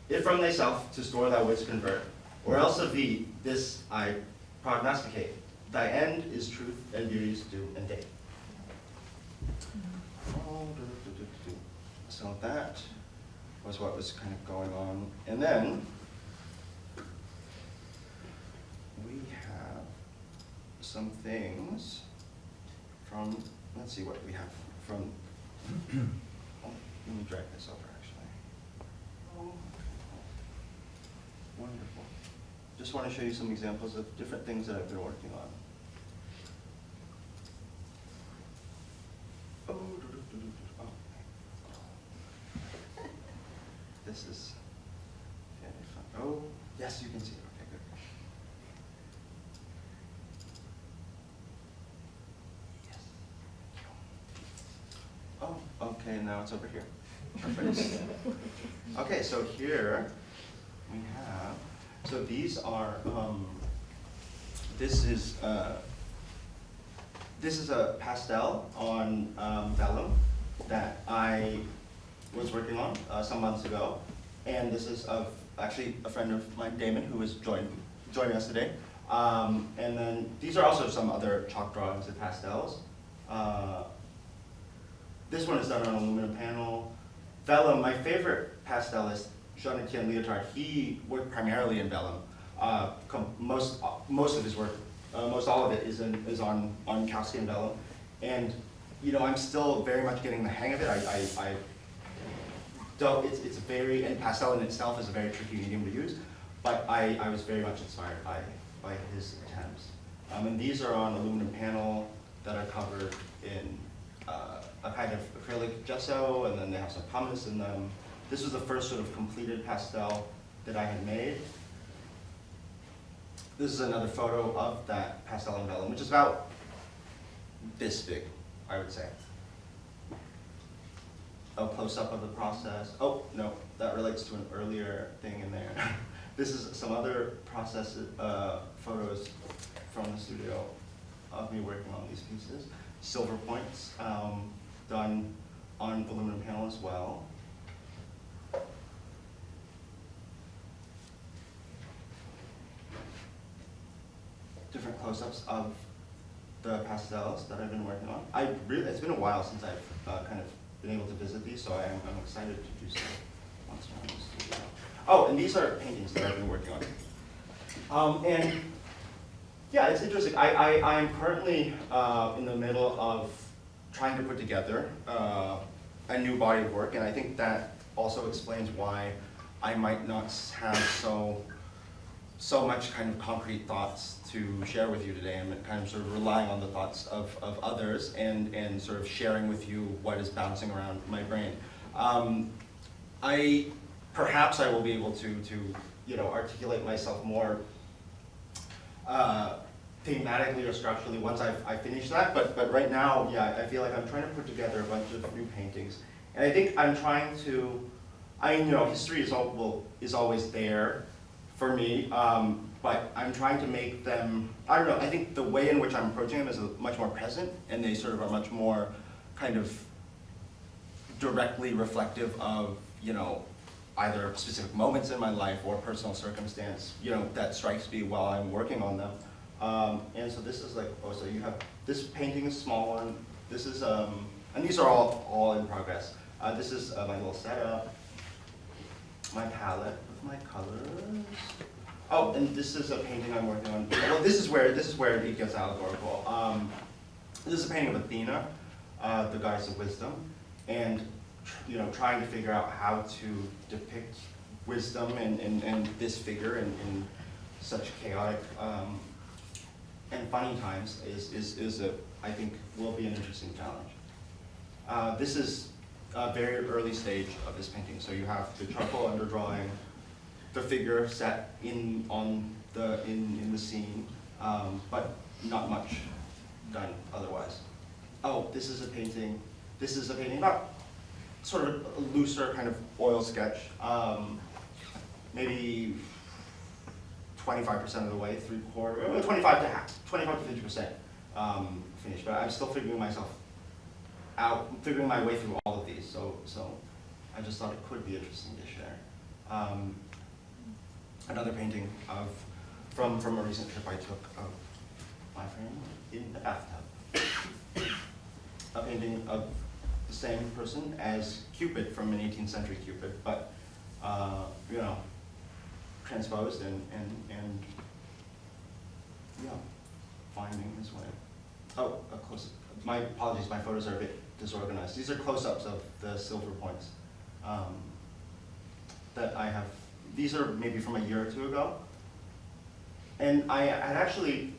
If from thyself to store thou wouldst convert, or else of thee this I prognosticate, thy end is truth and beauty's due and date. So that was what was kind of going on. And then we have some things from, let's see what we have from, let me drag this over actually. Wonderful. Just want to show you some examples of different things that I've been working on. This is very fun. Oh, yes, you can see it. Okay, good. Yes. Oh, okay, now it's over here. Perfect. Okay, so here we have, so these are, this is a pastel on vellum that I was working on some months ago, and this is of actually a friend of mine, Damon, who is joining us today. And then these are also some other chalk drawings and pastels. This one is done on an aluminum panel. Vellum, my favorite pastelist, Jean-Etienne Lyotard, he worked primarily in vellum. Most of his work, most all of it is on cowskin vellum. And, you know, I'm still very much getting the hang of it. I don't, it's very, and pastel in itself is a very tricky medium to use, but I was very much inspired by his attempts. And these are on aluminum panel that are covered in a kind of acrylic gesso, and then they have some pumice in them. This was the first sort of completed pastel that I had made. This is another photo of that pastel on vellum, which is about this big, I would say. A close-up of the process. Oh, no, that relates to an earlier thing in there. This is some other process photos from the studio of me working on these pieces. Silver points, done on aluminum panel as well. Different close-ups of the pastels that I've been working on. It's been a while since I've kind of been able to visit these, so I'm excited to do so once more in the studio. Oh, and these are paintings that I've been working on. And yeah, it's interesting. I'm currently in the middle of trying to put together a new body of work, and I think that also explains why I might not have so much kind of concrete thoughts to share with you today. I'm kind of sort of relying on the thoughts of others and sort of sharing with you what is bouncing around my brain. Perhaps I will be able to you know, articulate myself more thematically or structurally once I finish that, but right now, yeah, I feel like I'm trying to put together a bunch of new paintings. And I think I'm trying to, you know, history is always there for me, but I'm trying to make them, I don't know, I think the way in which I'm approaching them is much more present, and they sort of are much more kind of directly reflective of, you know, either specific moments in my life or personal circumstance, you know, that strikes me while I'm working on them. And so this is like, oh, so you have, this painting is a small one. This is, and these are all in progress. This is my little setup, my palette with my colors. Oh, and this is a painting I'm working on. Well, this is where it gets allegorical. This is a painting of Athena, the goddess of wisdom, and you know, trying to figure out how to depict wisdom and this figure in such chaotic and funny times is I think will be an interesting challenge. This is a very early stage of this painting. So you have the charcoal underdrawing, the figure set in the scene, but not much done otherwise. Oh, this is a painting. This is a painting about sort of a looser kind of oil sketch, maybe 25% of the way, 25 to half, 25 to 50% finished. But I'm still figuring myself out, figuring my way through all of these. So I just thought it could be interesting to share. Another painting from a recent trip I took of my friend in the bathtub. A painting of the same person as Cupid from an 18th century Cupid, but you know, transposed and yeah, finding his way. Oh, a close. My apologies, my photos are a bit disorganized. These are close-ups of the silver points that I have. These are maybe from a year or two ago, and I had actually,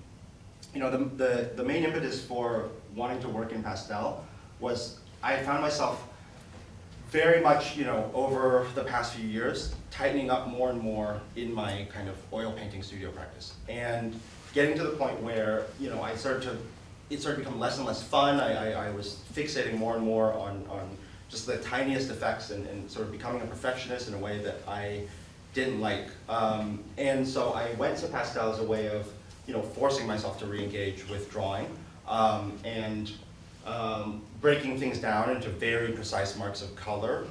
you know, the main impetus for wanting to work in pastel was I found myself very much, you know, over the past few years, tightening up more and more in my kind of oil painting studio practice, and getting to the point where, you know, it started to become less and less fun. I was fixating more and more on just the tiniest effects and sort of becoming a perfectionist in a way that I didn't like. And so I went to pastel as a way of, you know, forcing myself to re-engage with drawing and breaking things down into very precise marks of color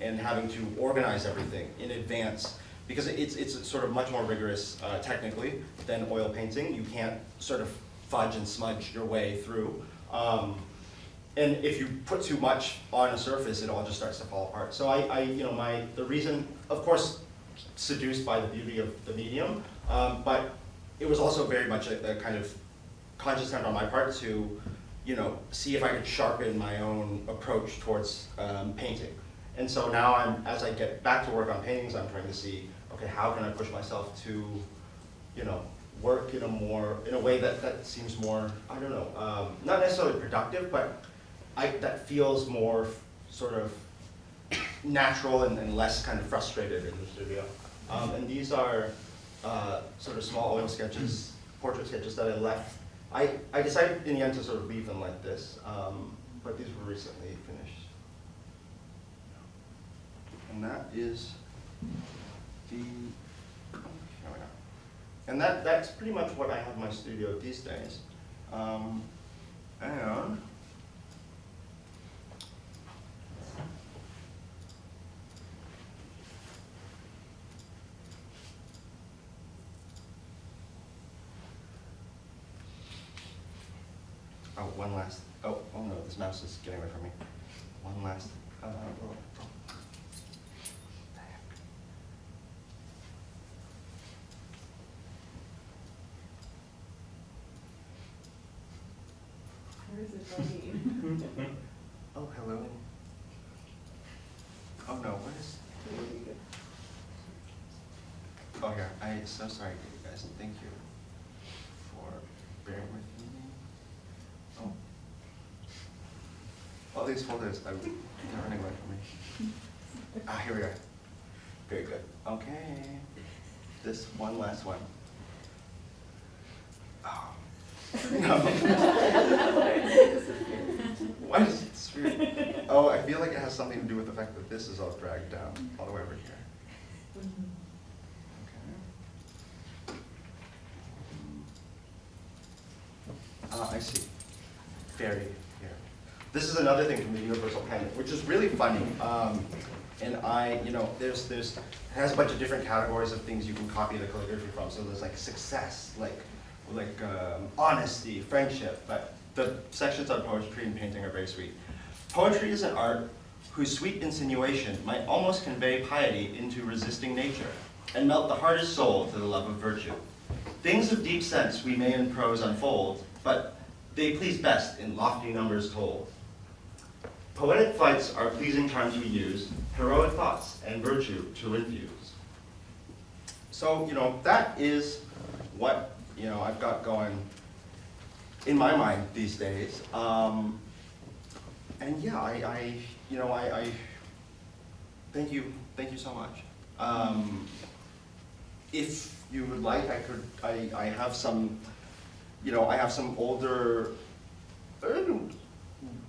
and having to organize everything in advance, because it's sort of much more rigorous technically than oil painting. You can't sort of fudge and smudge your way through. And if you put too much on a surface, it all just starts to fall apart. So you know, the reason, of course, seduced by the beauty of the medium, but it was also very much a kind of conscious attempt on my part to see if I could sharpen my own approach towards painting. And so now as I get back to work on paintings, I'm trying to see, okay, how can I push myself to, work in a way that seems more, I don't know, not necessarily productive, but that feels more sort of natural and less kind of frustrated in the studio. And these are sort of small oil sketches, portrait sketches that I left. I decided in the end to sort of leave them like this, but these were recently finished. And that is the, here we are. And that's pretty much what I have in my studio these days. And one last, oh no, this mouse is getting away from me. One last, Where is it going? oh, hello. Oh no, what is, oh here, I'm so sorry you guys, and thank you for bearing with me. Oh. All these folders, they're running away from me. Ah, here we are. Very good. Okay. This one last one. Oh. No. Why is it weird? Oh, I feel like it has something to do with the fact that this is all dragged down all the way over here. Okay. I see. Fairy here. This is another thing from the universal pen, which is really funny. And it has a bunch of different categories of things you can copy the calligraphy from. So there's like success, like honesty, friendship. But the sections on poetry and painting are very sweet. Poetry is an art whose sweet insinuation might almost convey piety into resisting nature, and melt the hardest soul to the love of virtue. Things of deep sense we may in prose unfold, but they please best in lofty numbers told. Poetic flights are pleasing terms we use, heroic thoughts and virtue to infuse. So, that is what, I've got going in my mind these days. And yeah, I thank you so much. If you would like, I have some, I have some older,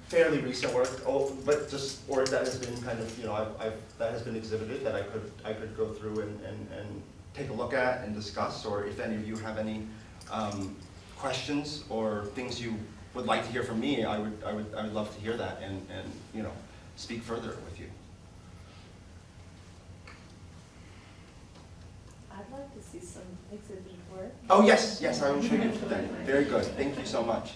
fairly recent work, but just work that has been kind of, that has been exhibited that I could go through and take a look at and discuss, or if any of you have any questions or things you would like to hear from me, I would love to hear that and speak further with you. I'd like to see some exhibited work. Oh yes, I will show you today. Very good, thank you so much.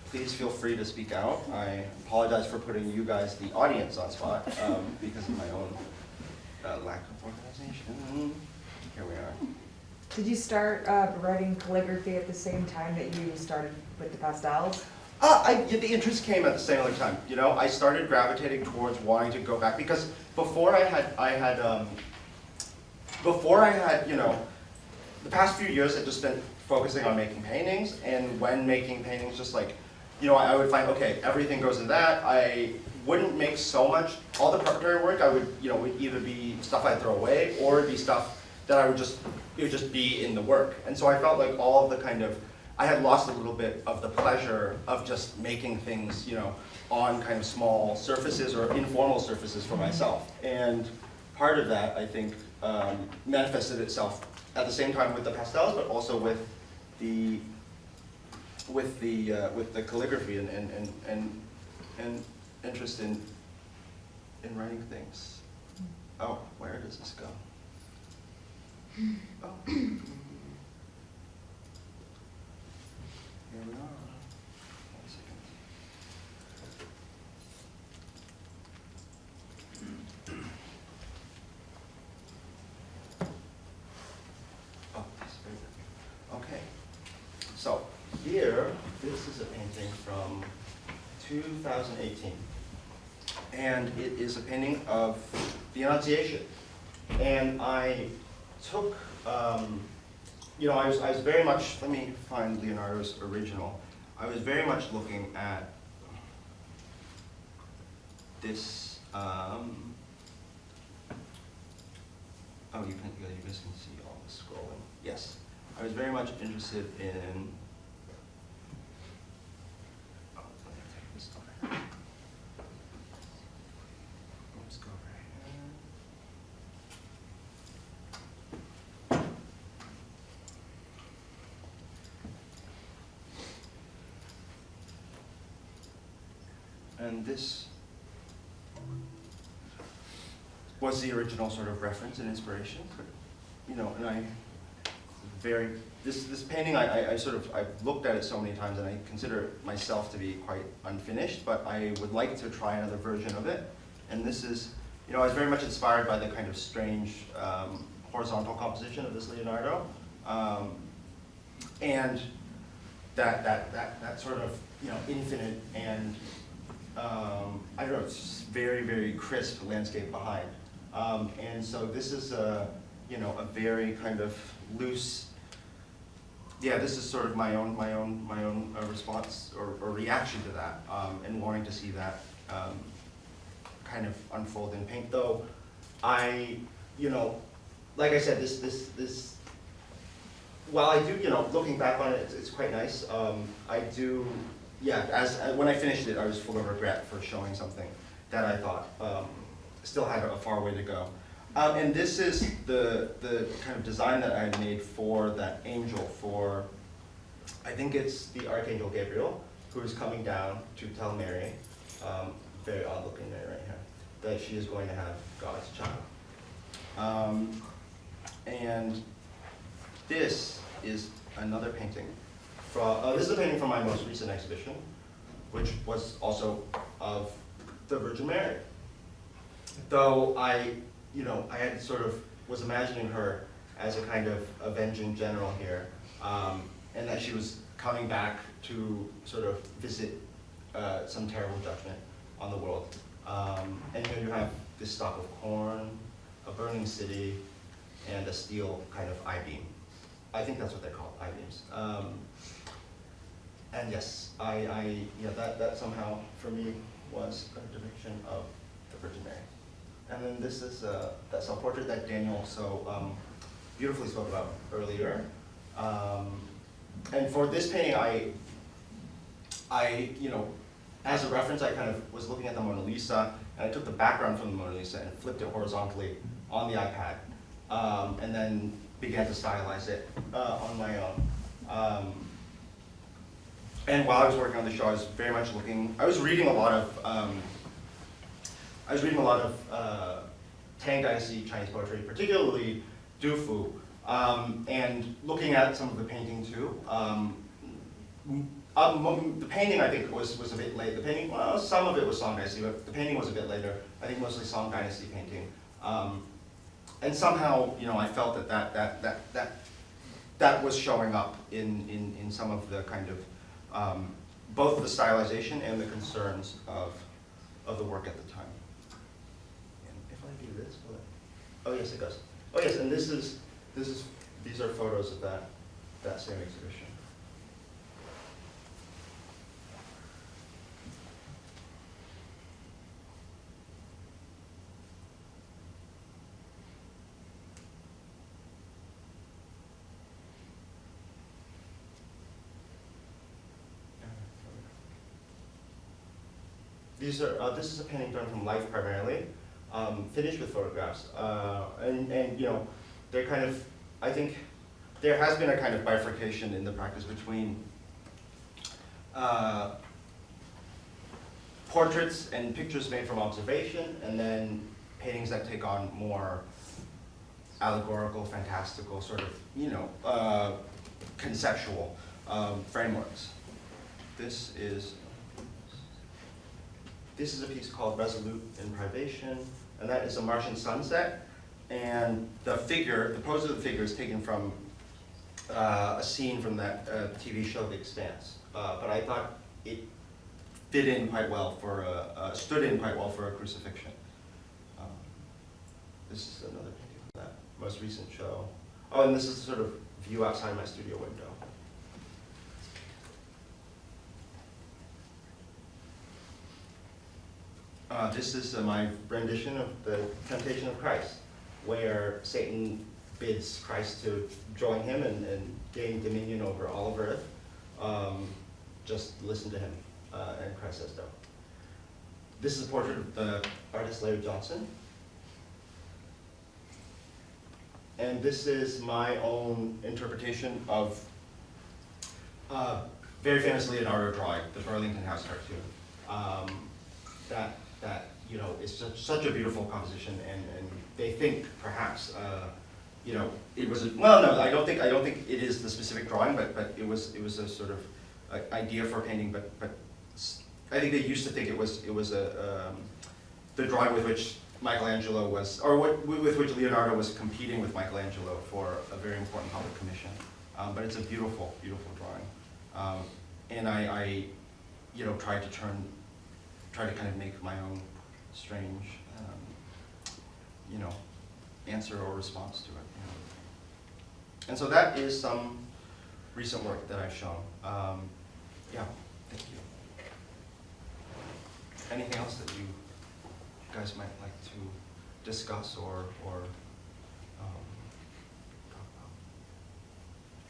Please feel free to speak out. I apologize for putting you guys, the audience, on spot because of my own lack of organization. Here we are. Did you start writing calligraphy at the same time that you started with the pastels? The interest came at the same time. I started gravitating towards wanting to go back because before I had the past few years I'd just been focusing on making paintings, and when making paintings, just like, I would find, okay, everything goes in that. I wouldn't make so much, all the preparatory work, I would, would either be stuff I'd throw away or it'd be stuff that it would just be in the work. And so I felt like all of the I had lost a little bit of the pleasure of just making things, on kind of small surfaces or informal surfaces for myself. And part of that, I think, manifested itself at the same time with the pastels, but also with the calligraphy and interest in writing things. Oh, where does this go? Oh. Here we are. 1 second. Oh, that's very good. Okay. So here, this is a painting from 2018. And it is a painting of the Annunciation. And I took, you know, I was very much, let me find Leonardo's original. I was very much looking at this, oh, you guys can see all the scrolling. Yes, I was very much interested in, oh, let me take this over. Let's go right here. And this was the original sort of reference and inspiration, you know, and this painting, I've looked at it so many times and I consider myself to be quite unfinished, but I would like to try another version of it. And this is, you know, I was very much inspired by the kind of strange horizontal composition of this Leonardo. And that sort of, you know, infinite and, I don't know, it's just very, very crisp landscape behind. And so this is you know, a very kind of loose, yeah, this is sort of my own response or reaction to that, and wanting to see that kind of unfold in paint. Though you know, like I said, this, while I do, you know, looking back on it, it's quite nice. I do, yeah, when I finished it, I was full of regret for showing something that I thought still had a far way to go. And this is the kind of design that I had made for that angel, for, I think it's the Archangel Gabriel, who is coming down to tell Mary, very odd looking Mary right here, that she is going to have God's child. And this is another painting from, this is a painting from my most recent exhibition, which was also of the Virgin Mary. Though you know, I had sort of was imagining her as a kind of avenging general here, and that she was coming back to sort of visit some terrible judgment on the world. And here you have this stalk of corn, a burning city, and a steel kind of I-beam. I think that's what they're called, I-beams. And yes, yeah, that somehow for me was a depiction of the Virgin Mary. And then this is that self-portrait that Daniel so beautifully spoke about earlier. And for this painting, I, you know, as a reference, I kind of was looking at the Mona Lisa, and I took the background from the Mona Lisa and flipped it horizontally on the iPad, and then began to stylize it on my own. And while I was working on the show, I was very much looking, I was reading a lot of Tang Dynasty Chinese poetry, particularly Du Fu, and looking at some of the painting too. The painting I think was a bit late. The painting, well, some of it was Song Dynasty, but the painting was a bit later. I think mostly Song Dynasty painting. And somehow, you know, I felt that was showing up in some of the kind of both the stylization and the concerns of the work at the time. This, oh yes, it does. Oh yes, and these are photos of that same exhibition. These are. This is a painting done from life primarily. Finished with photographs, and you know, they're kind of, I think there has been a kind of bifurcation in the practice between portraits and pictures made from observation, and then paintings that take on more allegorical, fantastical, sort of, you know, conceptual frameworks. This is a piece called Resolute in Privation, and that is a Martian sunset. And the pose of the figure is taken from a scene from that TV show, The Expanse. But I thought fit in quite well for stood in quite well for a crucifixion. This is another painting of that most recent show. Oh, and this is sort of view outside my studio window. This is my rendition of the Temptation of Christ, where Satan bids Christ to join him and gain dominion over all of earth. Just listen to him, and Christ says no. This is a portrait of the artist Larry Johnson. And this is my own interpretation of, very famously, an art drawing, the Burlington House cartoon. That you know, is such a beautiful composition, and they think perhaps you know, it was well, no, I don't think it is the specific drawing, but it was a sort of idea for painting, but I think they used to think it was the drawing with which Michelangelo was, or with which Leonardo was competing with Michelangelo for a very important public commission. But it's a beautiful, beautiful drawing, and I you know, try to kind of make my own strange, you know, answer or response to it. You know. And so that is some recent work that I've shown. Yeah, thank you. Anything else that you guys might like to discuss or talk about?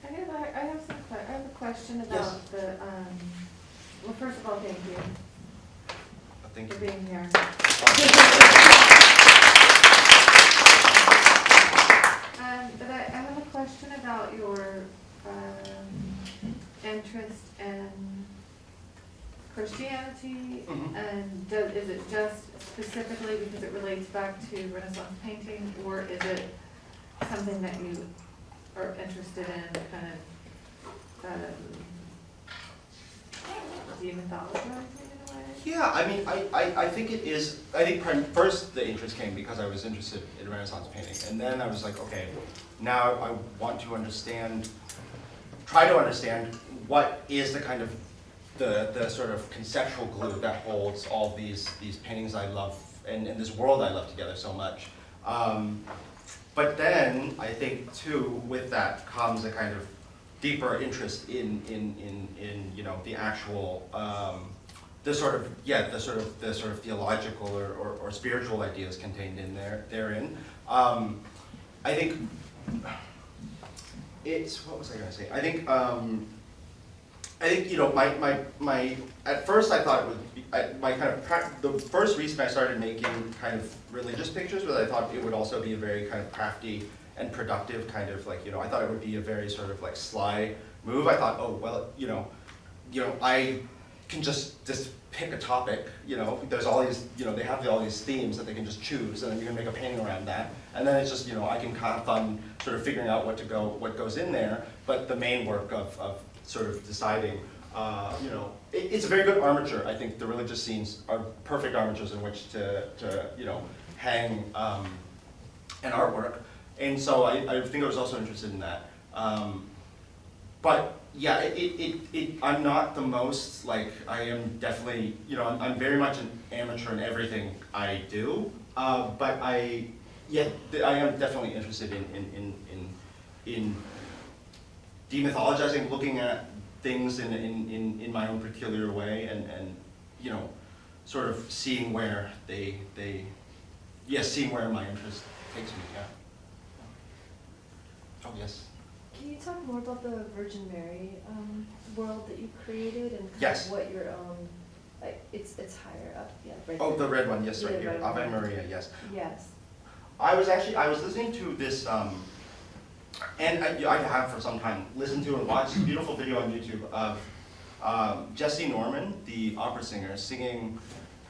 I have a question about Yes. the, well, first of all, thank you Thank for you. being here. But I have a question about your interest in Christianity, Mhm. and is it just specifically because it relates back to Renaissance painting, or is it something that you are interested in, kind of demythologizing in a way? Yeah, I mean, I think it is, I think first the interest came because I was interested in Renaissance painting, and then I was like, okay, now I want to try to understand what is the kind of, the sort of conceptual glue that holds all these paintings I love, and this world I love together so much. But then, I think too, with that comes a kind of deeper interest in you know, the actual, the sort of theological or spiritual ideas contained in therein. I think it's, what was I gonna say? I think you know, my at first I thought it would be, my kind of the first reason I started making kind of religious pictures was I thought it would also be a very kind of crafty and productive kind of, like, you know, I thought it would be a very sort of like sly move. I thought, oh well, you know, I can just pick a topic, you know, there's all these, you know, they have all these themes that they can just choose, and then you can make a painting around that, and then it's just, you know, I can have fun sort of figuring out what goes in there, but the main work of sort of deciding, you know, it's a very good armature. I think the religious scenes are perfect armatures in which to you know, hang an artwork, and so I think I was also interested in that. But yeah, I'm not the most, like, I am definitely, you know, I'm very much an amateur in everything I do, but I am definitely interested in demythologizing, looking at things in my own peculiar way, and you know, sort of seeing where seeing where my interest takes me. Yeah. Oh yes. Can you talk more about the Virgin Mary world that you created, and kind Yes. of what your own, like, it's higher up, yeah, right Oh, there. the red one. Yes, Yeah, right the here. red Ave one. Maria. Yes. Yes. I was listening to this, and I have for some time listened to and watched a beautiful video on YouTube of Jessie Norman, the opera singer, singing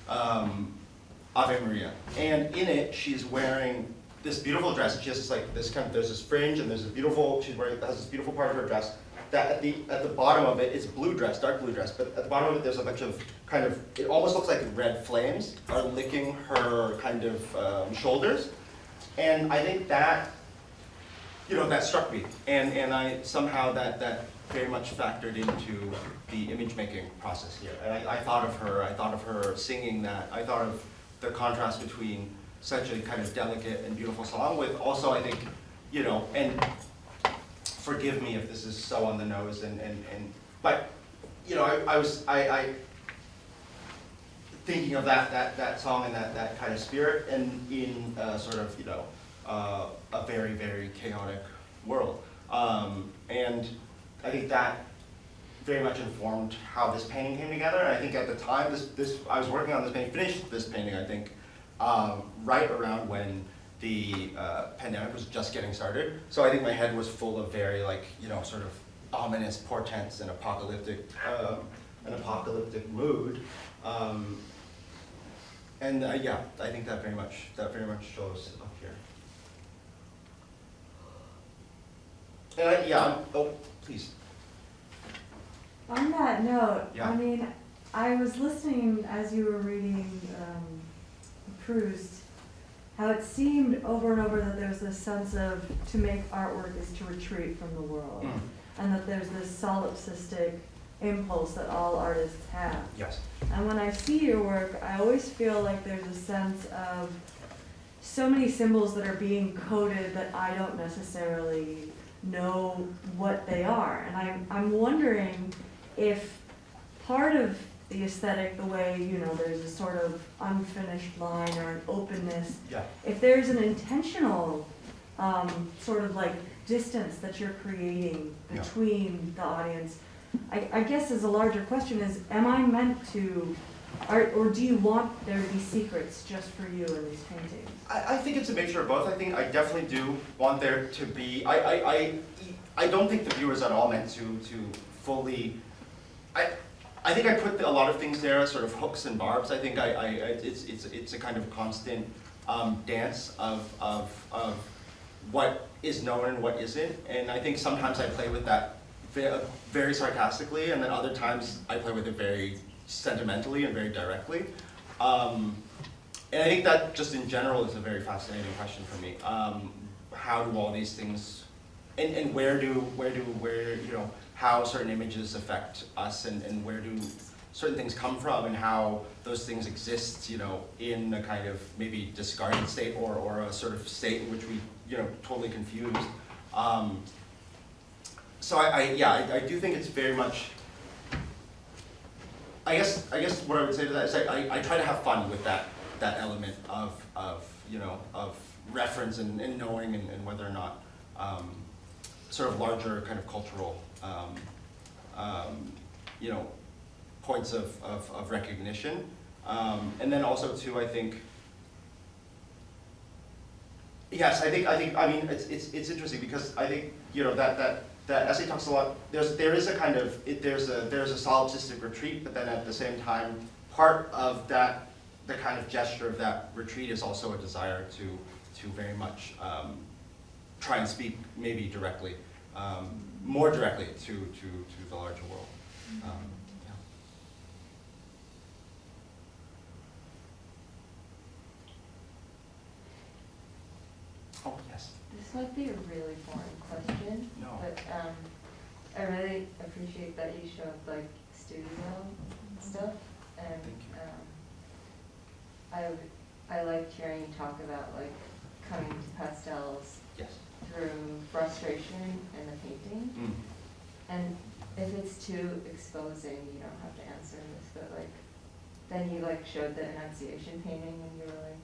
Ave Maria. And in it, she's wearing this beautiful dress. She has this there's this fringe, and there's has this beautiful part of her dress that at the bottom of it is blue dress, dark blue dress, but at the bottom of it there's a bunch of kind of, it almost looks like red flames are licking her kind of shoulders. And I think that, that struck me. And I somehow that very much factored into the image making process here. And I thought of her singing that. I thought of the contrast between such a kind of delicate and beautiful song with also, I think, and forgive me if this is so on the nose but, I thinking of that song and that kind of spirit and in sort of, a very, very chaotic world. And I think that very much informed how this painting came together. And I think at the time, I was working on this painting, finished this painting, I think, right around when the pandemic was just getting started. So I think my head was full of very, sort of ominous portents and apocalyptic mood. Yeah, I think that very much shows up here. And please. On that note, Yeah. I mean, I was listening as you were reading Proust, how it seemed over and over that there's this sense of to make artwork is to retreat from the world, and that there's this solipsistic impulse that all artists have. Yes. And when I see your work, I always feel like there's a sense of so many symbols that are being coded that I don't necessarily know what they are. And I'm wondering if part of the aesthetic, the way, there's a sort of unfinished line or an openness, Yeah. if there's an intentional sort of like distance that you're creating between the audience. I guess as a larger question is, am I meant to, or do you want there to be secrets just for you in these paintings? I think it's a mixture of both. I think I definitely do want there to be, I don't think the viewer is at all meant to fully, I think I put a lot of things there as sort of hooks and barbs. I think it's a kind of constant dance of what is known and what isn't. And I think sometimes I play with that very sarcastically, and then other times I play with it very sentimentally and very directly. And I think that just in general is a very fascinating question for me. How do all these things, and how certain images affect us, and where do certain things come from, and how those things exist, in a kind of maybe discarded state or a sort of state in which we, totally confused. So I do think it's very much, I guess what I would say to that is I try to have fun with that element of reference and knowing and whether or not sort of larger kind of cultural points of recognition. And then also too, I think, yes, I mean it's interesting because I think that essay talks a lot. There is a kind of there's a solipsistic retreat, but then at the same time, part of that, the kind of gesture of that retreat is also a desire to very much try and speak maybe directly, more directly to the larger world. Yeah. Oh yes. This might be a really boring question, No. but I really appreciate that you showed like studio stuff, and I liked hearing you talk about like coming to pastels Yes. through frustration in the painting. And if it's too exposing, you don't have to answer this, but like then you like showed the Annunciation painting and you were like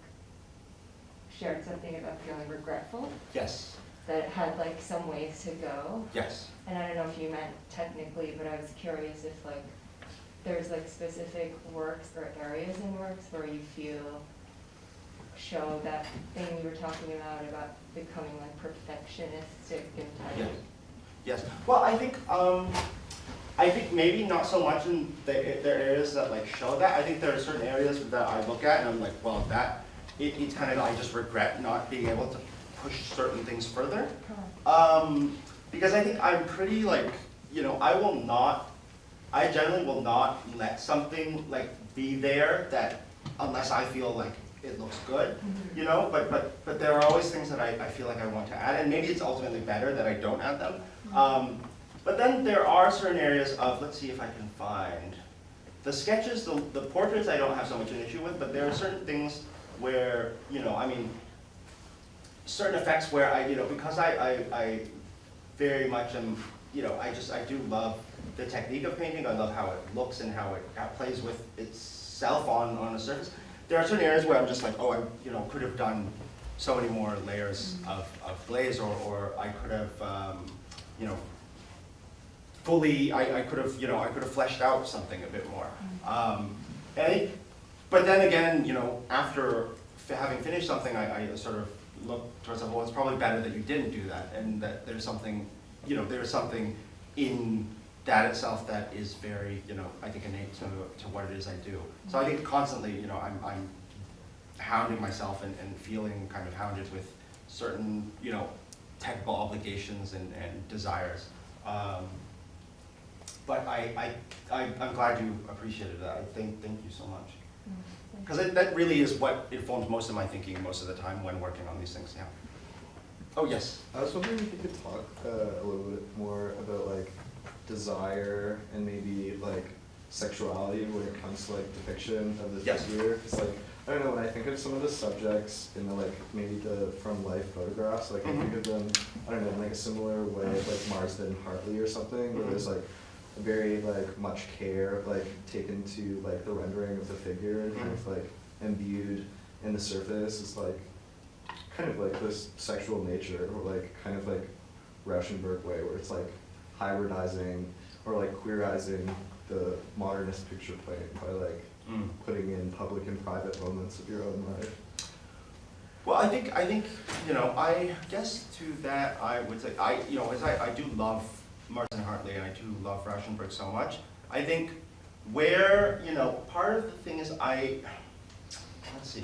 shared something about feeling regretful. Yes. That it had like some ways to go. Yes. And I don't know if you meant technically, but I was curious if like there's like specific works or areas in works where you feel show that thing you were talking about becoming like perfectionistic and tight. Yes. Yes. Well, I think maybe not so much in the areas that like show that. I think there are certain areas that I look at and I'm like, well, that it's kind of, I just regret not being able to push certain things further. Because I think I'm pretty like, I generally will not let something like be there that unless I feel like it looks good, you know, but there are always things that I feel like I want to add, and maybe it's ultimately better that I don't add them. But then there are certain areas of, let's see if I can find, the sketches, the portraits I don't have so much an issue with, but there are certain things where, you know, I mean, certain effects where I, you know, because I very much am, you know, I do love the technique of painting. I love how it looks and how it plays with itself on a surface. There are certain areas where I'm just like, oh, I, you know, could have done so many more layers of glaze, or I could have, you know, fully, I could have, you know, I could have fleshed out something a bit more. But then again, you know, after having finished something, I sort of look towards, well, it's probably better that you didn't do that, and that there's something, you know, there's something in that itself that is very, you know, I think innate to what it is I do. So I think constantly, you know, I'm hounding myself and feeling kind of hounded with certain, you know, technical obligations and desires. But I'm glad you appreciated that. Thank you so much. Because that really is what informs most of my thinking most of the time when working on these things, yeah. Oh, yes. I was wondering if you could talk a little bit more about like desire and maybe like sexuality when it comes to like depiction of the figure. It's like, I don't know, when I think of some of the subjects in the like maybe the from life photographs, like I think of them, I don't know, in like a similar way, like Marsden Hartley or something, where there's like very like much care like taken to like the rendering of the figure, kind of like imbued in the surface. It's like kind of like this sexual nature, or like kind of like Rauschenberg way, where it's like hybridizing or like queerizing the modernist picture plane by like putting in public and private moments of your own life. Well, I think you know, I guess to that I would say I do love Marsden Hartley and I do love Rauschenberg so much. I think where, you know, part of the thing is let's see.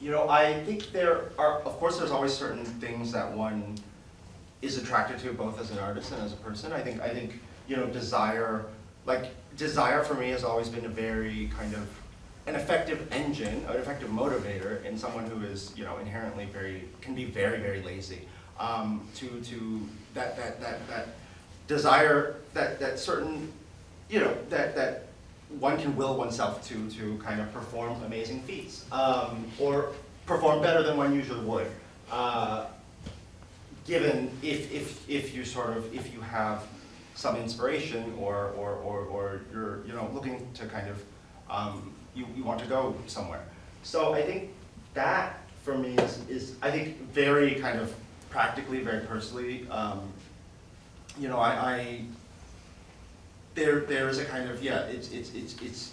You know, I think there are, of course, there's always certain things that one is attracted to, both as an artist and as a person. I think, you know, desire for me has always been a very kind of an effective engine, an effective motivator in someone who is, you know, inherently can be very, very lazy. To that desire, that certain, you know, that one can will oneself to kind of perform amazing feats, or perform better than one usually would, given if you have some inspiration or you're, you know, looking to kind of you want to go somewhere. So I think that for me is I think very kind of practically, very personally, you know, there is a kind of, yeah, it's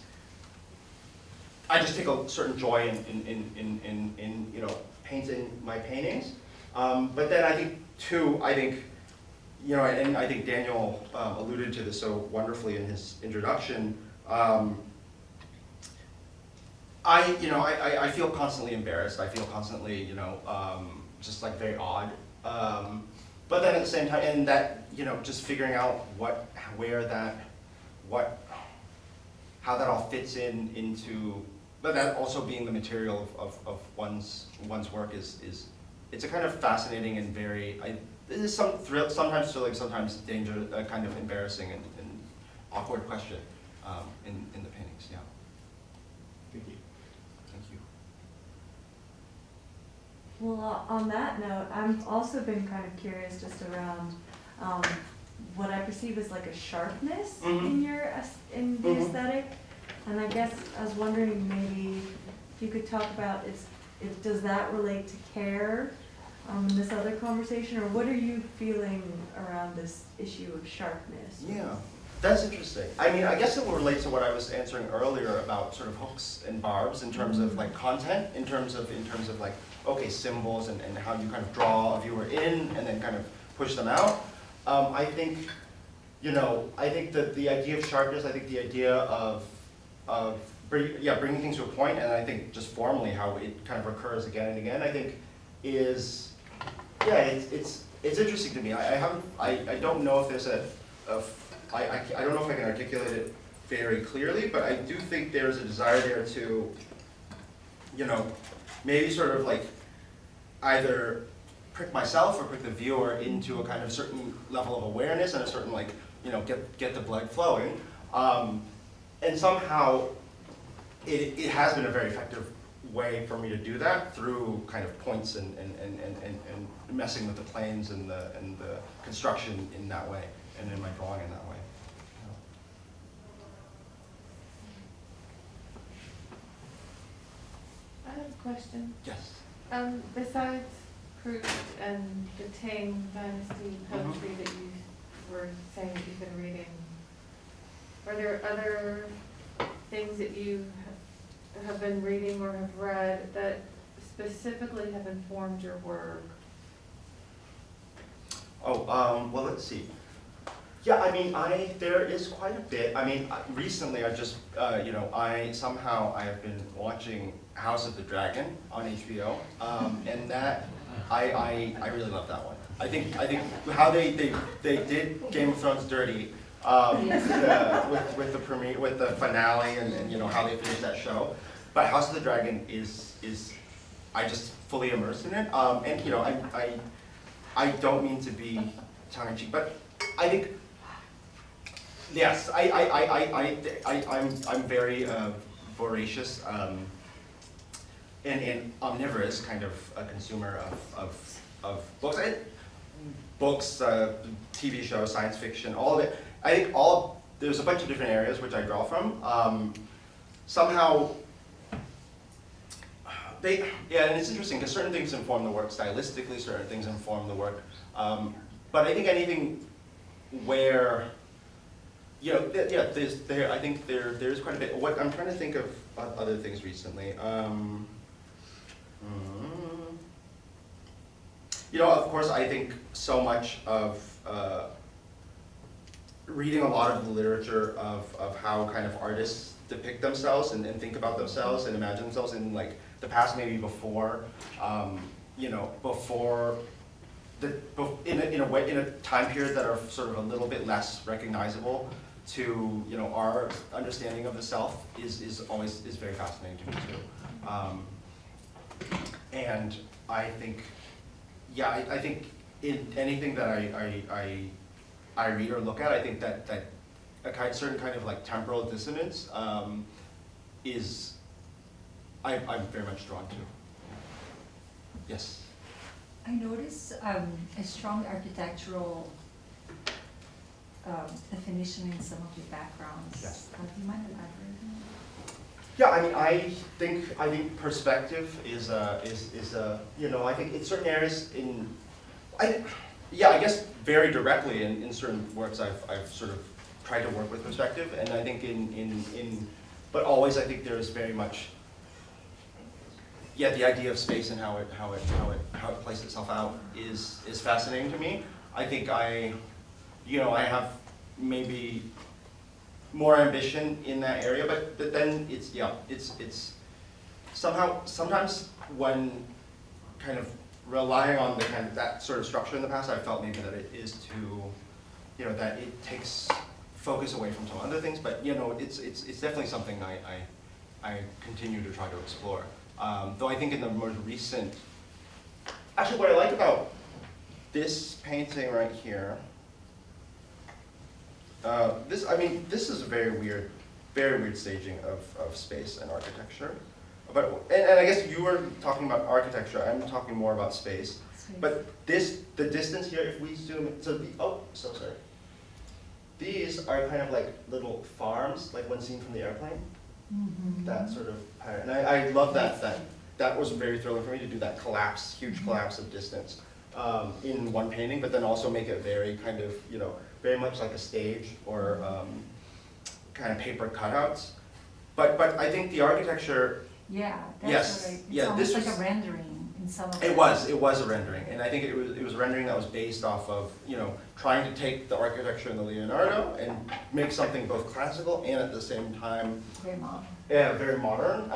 I just take a certain joy in you know, painting my paintings, but then I think you know, and I think Daniel alluded to this so wonderfully in his introduction. I feel constantly embarrassed. I feel constantly, you know, just like very odd. But then at the same time, and that, you know, just figuring out how that all fits into, but that also being the material of one's work is it's a kind of fascinating and very, it is sometimes thrilling, sometimes kind of embarrassing and awkward question in the paintings, yeah. Thank you. Thank you. Well, on that note, I've also been kind of curious just around what I perceive as like a sharpness in the aesthetic, and I guess I was wondering maybe if you could talk about does that relate to care in this other conversation, or what are you feeling around this issue of sharpness? Yeah. That's interesting. I mean, I guess it will relate to what I was answering earlier about sort of hooks and barbs in terms of like content, in terms of like, okay, symbols and how you kind of draw a viewer in and then kind of push them out. I think, you know, I think that the idea of sharpness, I think the idea of bringing things to a point, and I think just formally how it kind of recurs again and again, I think is, yeah, it's interesting to me. I don't know if there's I don't know if I can articulate it very clearly, but I do think there's a desire there to you know, maybe sort of like either prick myself or prick the viewer into a kind of certain level of awareness and a certain like, you know, get the blood flowing. And somehow it has been a very effective way for me to do that through kind of points and messing with the planes and the construction in that way and in my drawing in that way. I have a question. Yes. Besides Proust and the Tang Dynasty poetry that you were saying that you've been reading, are there other things that you have been reading or have read that specifically have informed your work? Oh, well, let's see. Yeah, I mean, there is quite a bit. I mean, recently I just, you know, I have been watching House of the Dragon on HBO, and that, I really love that one. I think how they did Game of Thrones dirty, with the premiere, with the finale, and you know how they finished that show. But House of the Dragon is I just fully immersed in it, and you know I don't mean to be tongue in cheek, but I think yes, I'm very voracious and omnivorous kind of a consumer of books. Books, TV shows, science fiction, all of it. I think there's a bunch of different areas which I draw from. Somehow, and it's interesting because certain things inform the work stylistically, certain things inform the work. But I think anything where, you know, I think there's quite a bit. What I'm trying to think of other things recently. You know, of course, I think so much of reading a lot of the literature of how kind of artists depict themselves and think about themselves and imagine themselves in like the past, maybe before, you know, before in a time period that are sort of a little bit less recognizable to, you know, our understanding of the self is very fascinating to me too. And I think, yeah, I think in anything that I read or look at, I think that a certain kind of like temporal dissonance I'm very much drawn to. Yes. I notice a strong architectural definition in some of your backgrounds. Yes. Do you mind elaborating? Yeah, I mean, I think perspective is you know, I think in certain areas I guess very directly in certain works I've sort of tried to work with perspective, and I think but always I think there's very much, the idea of space and how it plays itself out is fascinating to me. I think I have maybe more ambition in that area, but then it's sometimes when kind of relying on the kind of that sort of structure in the past, I felt maybe that it is too, you know, that it takes focus away from some other things. But you know, it's definitely something I continue to try to explore. Though I think in the more recent, actually, what I like about this painting right here. This is a very weird staging of space and architecture. And I guess you were talking about architecture, I'm talking more about space. But the distance here, if we zoom in, these are kind of like little farms, like when seen from the airplane. Mm-hmm. That sort of pattern. And I love that was very thrilling for me to do that huge collapse of distance in one painting, but then also make it very kind of, you know, very much like a stage or kind of paper cutouts. But I think the architecture. Yeah, that's yes, what yeah, almost this like a rendering in some of it was a rendering, and I think it was a rendering that was based off of, you know, trying to take the architecture in the Leonardo and make something both classical and at the same time very modern. Yeah, very modern.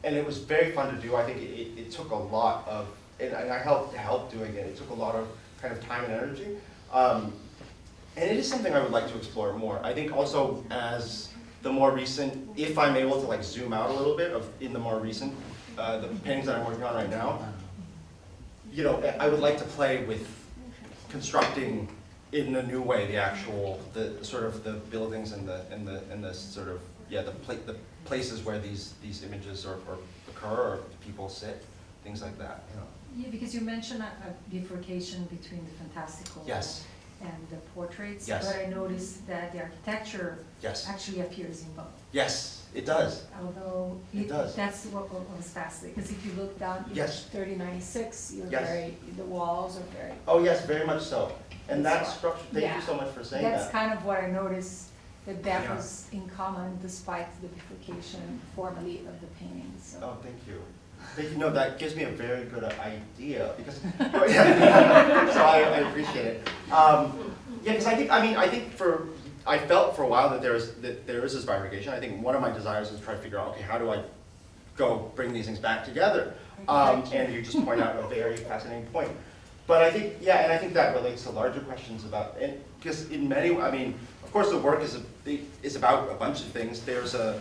And it was very fun to do. I think it took a lot of, and I helped doing it. It took a lot of kind of time and energy. And it is something I would like to explore more. I think also as the more recent, if I'm able to like zoom out a little bit in the more recent, the paintings that I'm working on right now, you know, I would like to play with constructing in a new way the sort of the buildings and the sort of, yeah, the places where these images or occur or people sit, things like that, you know. Yeah, because you mentioned a bifurcation between the fantastical Yes. and the portraits. Yes. But I noticed that the architecture Yes. actually appears in both. Yes, it does. Although, It does. that's what was fascinating, because if you look down, Yes. 3096, you're Yes. the walls are very. Oh, yes, very much so. And that That's structure, thank yeah. you so much for saying That's that. kind of what I noticed, that Yeah. was in common despite the bifurcation formally of the painting, so. Oh, thank you. Thank you. No, that gives me a very good idea because, yeah, so I appreciate it. Yeah, because I felt for a while that there is this bifurcation. I think one of my desires is to try to figure out, okay, how do I go bring these things back together? And you just point out a very fascinating point. But I think, yeah, and I think that relates to larger questions about, and because in many, I mean, of course the work is about a bunch of things. There's a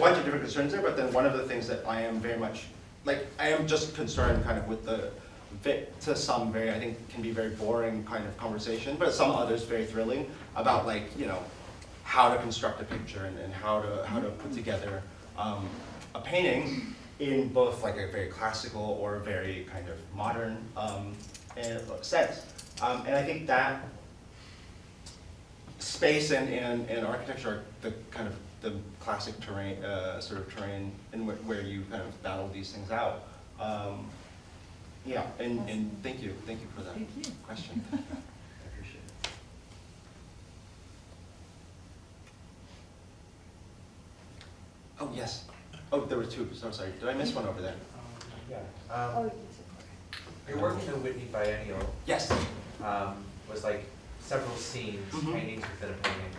bunch of different concerns there, but then one of the things that I am very much, like, I am just concerned kind of with to some very, I think can be very boring kind of conversation, but some others very thrilling about like, you know, how to construct a picture and how to put together a painting in both like a very classical or a very kind of modern sense. And I think that space and architecture are the kind of the classic terrain, sort of terrain in where you kind of battle these things out. Yeah, and thank you for that question. I appreciate it. Oh, yes. Oh, there were two, so sorry. Did I miss one over there? Oh, Your work in the Whitney Biennial Yes. was like several scenes, Mhm. paintings within a painting.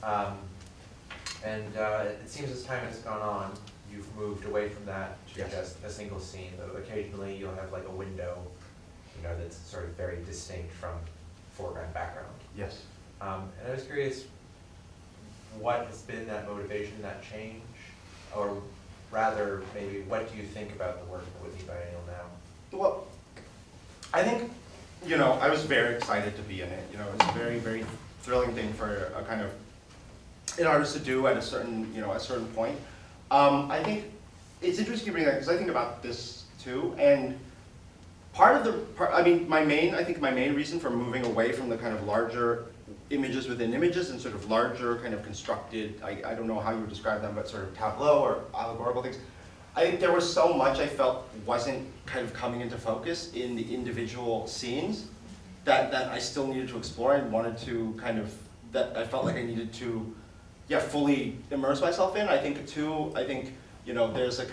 Mm-hmm. And it seems as time has gone on, you've moved away from that to Yes. just a single scene. But occasionally you'll have like a window, you know, that's sort of very distinct from foreground, background. Yes. And I was curious, what has been that motivation, that change? Or rather, maybe, what do you think about the work of the Whitney Biennial now? Well, I think, you know, I was very excited to be in it. You know, it was a very, very thrilling thing for a kind of an artist to do at a certain, you know, a certain point. I think it's interesting you bring that because I think about this too. And I think my main reason for moving away from the kind of larger images within images and sort of larger kind of constructed, I don't know how you would describe them, but sort of tableau or allegorical things. I think there was so much I felt wasn't kind of coming into focus in the individual scenes that I still needed to explore and wanted to kind of, that I felt like I needed to, yeah, fully immerse myself in. I think, you know, there's a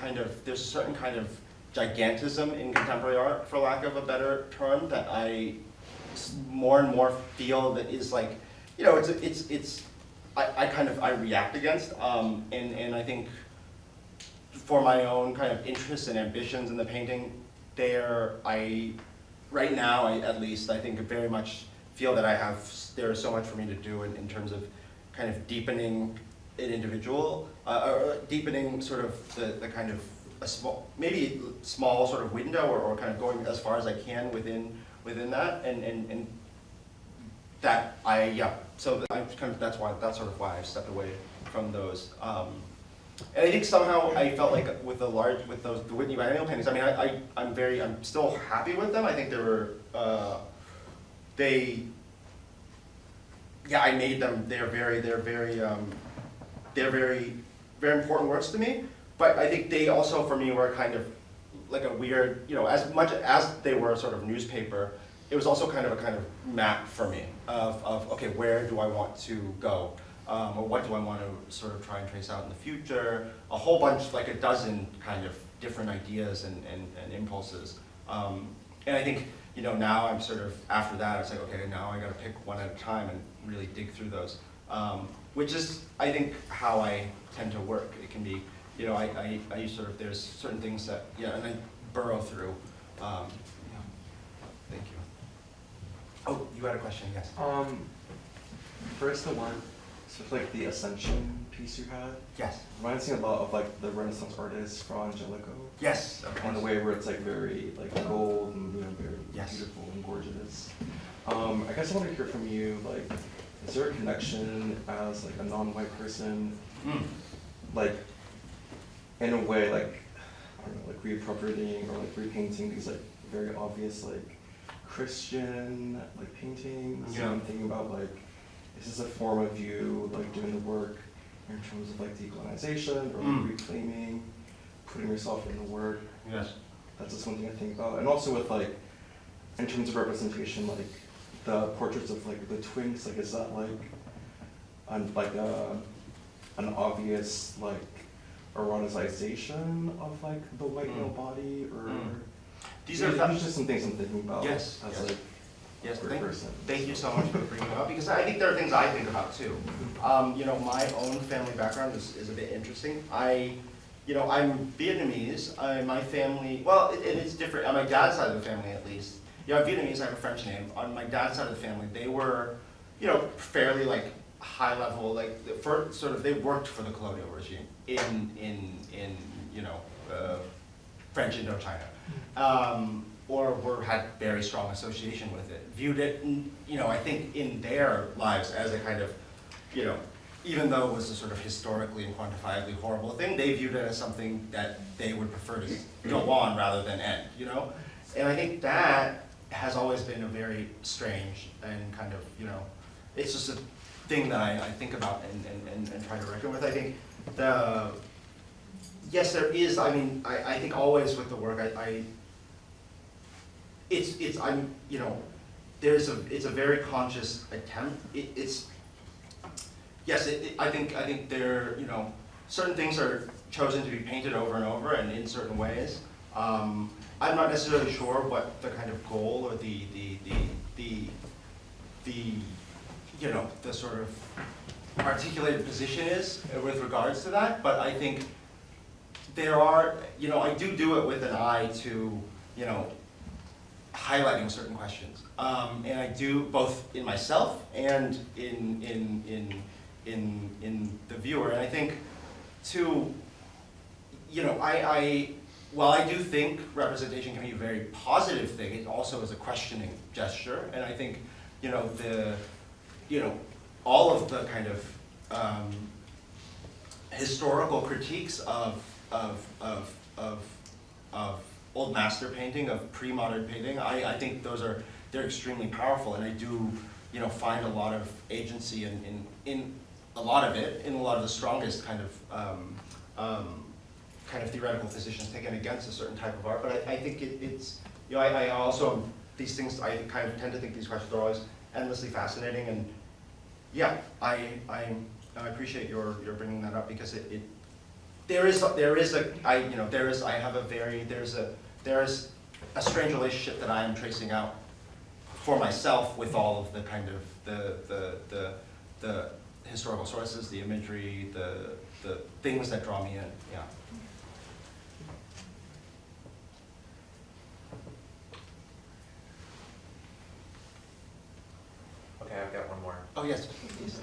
certain kind of gigantism in contemporary art, for lack of a better term, that I more and more feel that is like, you know, I react against, and I think for my own kind of interests and ambitions in the painting, right now, at least, I think very much feel that there is so much for me to do in terms of kind of deepening an individual, or deepening sort of the kind of maybe small sort of window, or kind of going as far as I can within that, and that so that's sort of why I stepped away from those. And I think somehow I felt like with the Whitney Biennial paintings, I mean, I'm still happy with them. I think I made them. They're very important works to me. But I think they also, for me, were kind of like a weird, you know, as much as they were sort of newspaper, it was also kind of a map for me of okay, where do I want to go? Or what do I want to sort of try and trace out in the future? A whole bunch, like a dozen kind of different ideas and impulses. And I think, you know, now I'm sort of, after that, it's like, okay, now I gotta pick one at a time and really dig through those. Which is, I think, how I tend to work. It can be, you know, I sort of, there's certain things that, yeah, and I burrow through. Yeah. Thank you. Oh, you had a question, yes. First, the work, especially like the Ascension piece you had, Yes. reminds me a lot of like the Renaissance artist Fra Angelico. Yes. In a way where it's like very like gold and very Yes. beautiful and gorgeous. I guess I want to hear from you, like, is there a connection as like a non-white person, like, in a way, like, I don't know, like reappropriating or like repainting these like very obvious like Christian like paintings? Yeah. I'm thinking about like, is this a form of you like doing the work in terms of like decolonization or like reclaiming, putting yourself in the work? Yes. That's just one thing I think about. And also with like, in terms of representation, like the portraits of like the twins, like is that like an obvious like eroticization of like the white male body, or These are just some things I'm thinking about. Yes, as yes. like Yes, a queer person. thank you so much for bringing it up, because I think there are things I think about too. You know, my own family background is a bit interesting. You know, I'm Vietnamese. My family, well, it's different. On my dad's side of the family, at least. You know, I'm Vietnamese. I have a French name. On my dad's side of the family, they were, you know, fairly like high level, like for sort of they worked for the colonial regime in you know French Indochina. Or had very strong association with it, viewed it, you know, I think in their lives as a kind of, you know, even though it was a sort of historically and quantifiably horrible thing, they viewed it as something that they would prefer to go on rather than end, you know? And I think that has always been a very strange and kind of, you know, it's just a thing that I think about and try to reckon with. I think yes, there is, I mean, I think always with the work, I'm, you know, it's a very conscious attempt. I think there, you know, certain things are chosen to be painted over and over and in certain ways. I'm not necessarily sure what the kind of goal or the you know, the sort of articulated position is with regards to that, but I think there are, you know, I do it with an eye to, you know, highlighting certain questions, and I do both in myself and in the viewer. And I think, too, you know, while I do think representation can be a very positive thing, it also is a questioning gesture. And I think, you know, all of the kind of historical critiques of old master painting, of pre-modern painting, I think they're extremely powerful, and I do, you know, find a lot of agency in a lot of it, in a lot of the strongest kind of theoretical positions taken against a certain type of art. But I think it's, you know, I also, these things, I kind of tend to think these questions are always endlessly fascinating, and yeah, I appreciate your bringing that up, because there is a strange relationship that I am tracing out for myself with all of the kind of the historical sources, the imagery, the things that draw me in. Yeah. Okay, I've got one more. Oh yes, please.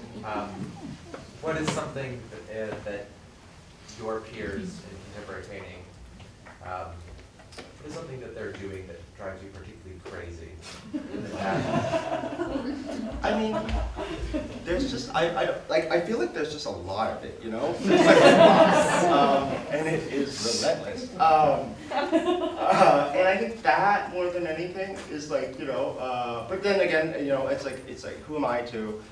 What is something that your peers in contemporary painting, what is something that they're doing that drives you particularly crazy? I mean, there's just, I feel like there's just a lot of it, you know? And it is relentless. And I think that, more than anything, is like, you know, but then again, you know, it's like, who am I to?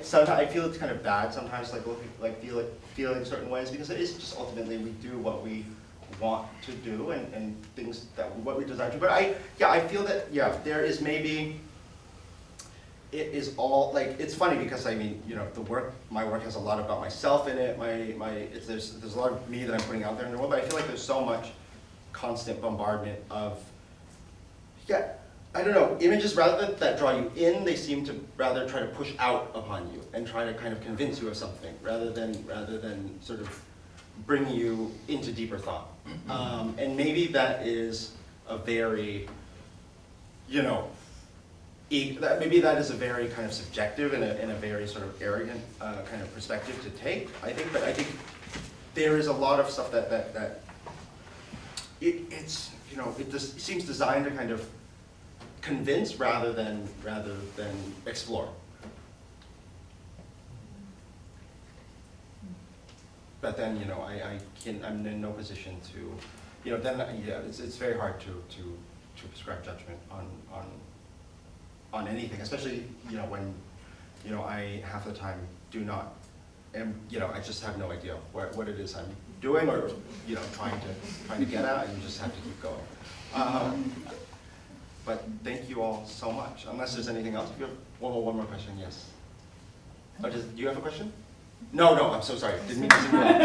Sometimes I feel it's kind of bad sometimes, feel in certain ways, because it is just ultimately we do what we want to do and things that what we desire to. But I feel that, yeah, there is maybe, it is all, like, it's funny because I mean, you know, my work has a lot about myself in it. There's a lot of me that I'm putting out there in the world, but I feel like there's so much constant bombardment of, yeah, I don't know, images rather that draw you in, they seem to rather try to push out upon you and try to kind of convince you of something rather than sort of bring you into deeper thought. And maybe that is a very, you know, maybe that is a very kind of subjective and a very sort of arrogant kind of perspective to take, I think, but I think there is a lot of stuff that it's, you know, it just seems designed to kind of convince rather than explore. But then, you know, I'm in no position to, you know, then, yeah, it's very hard to prescribe judgment on anything, especially, you know, when, you know, I half the time do not, you know, I just have no idea what it is I'm doing or, you know, trying to get at, and you just have to keep going. But thank you all so much. Unless there's anything else, if you have one more question, yes. Oh, do you have a question? No, I'm so sorry. Didn't mean to single you out.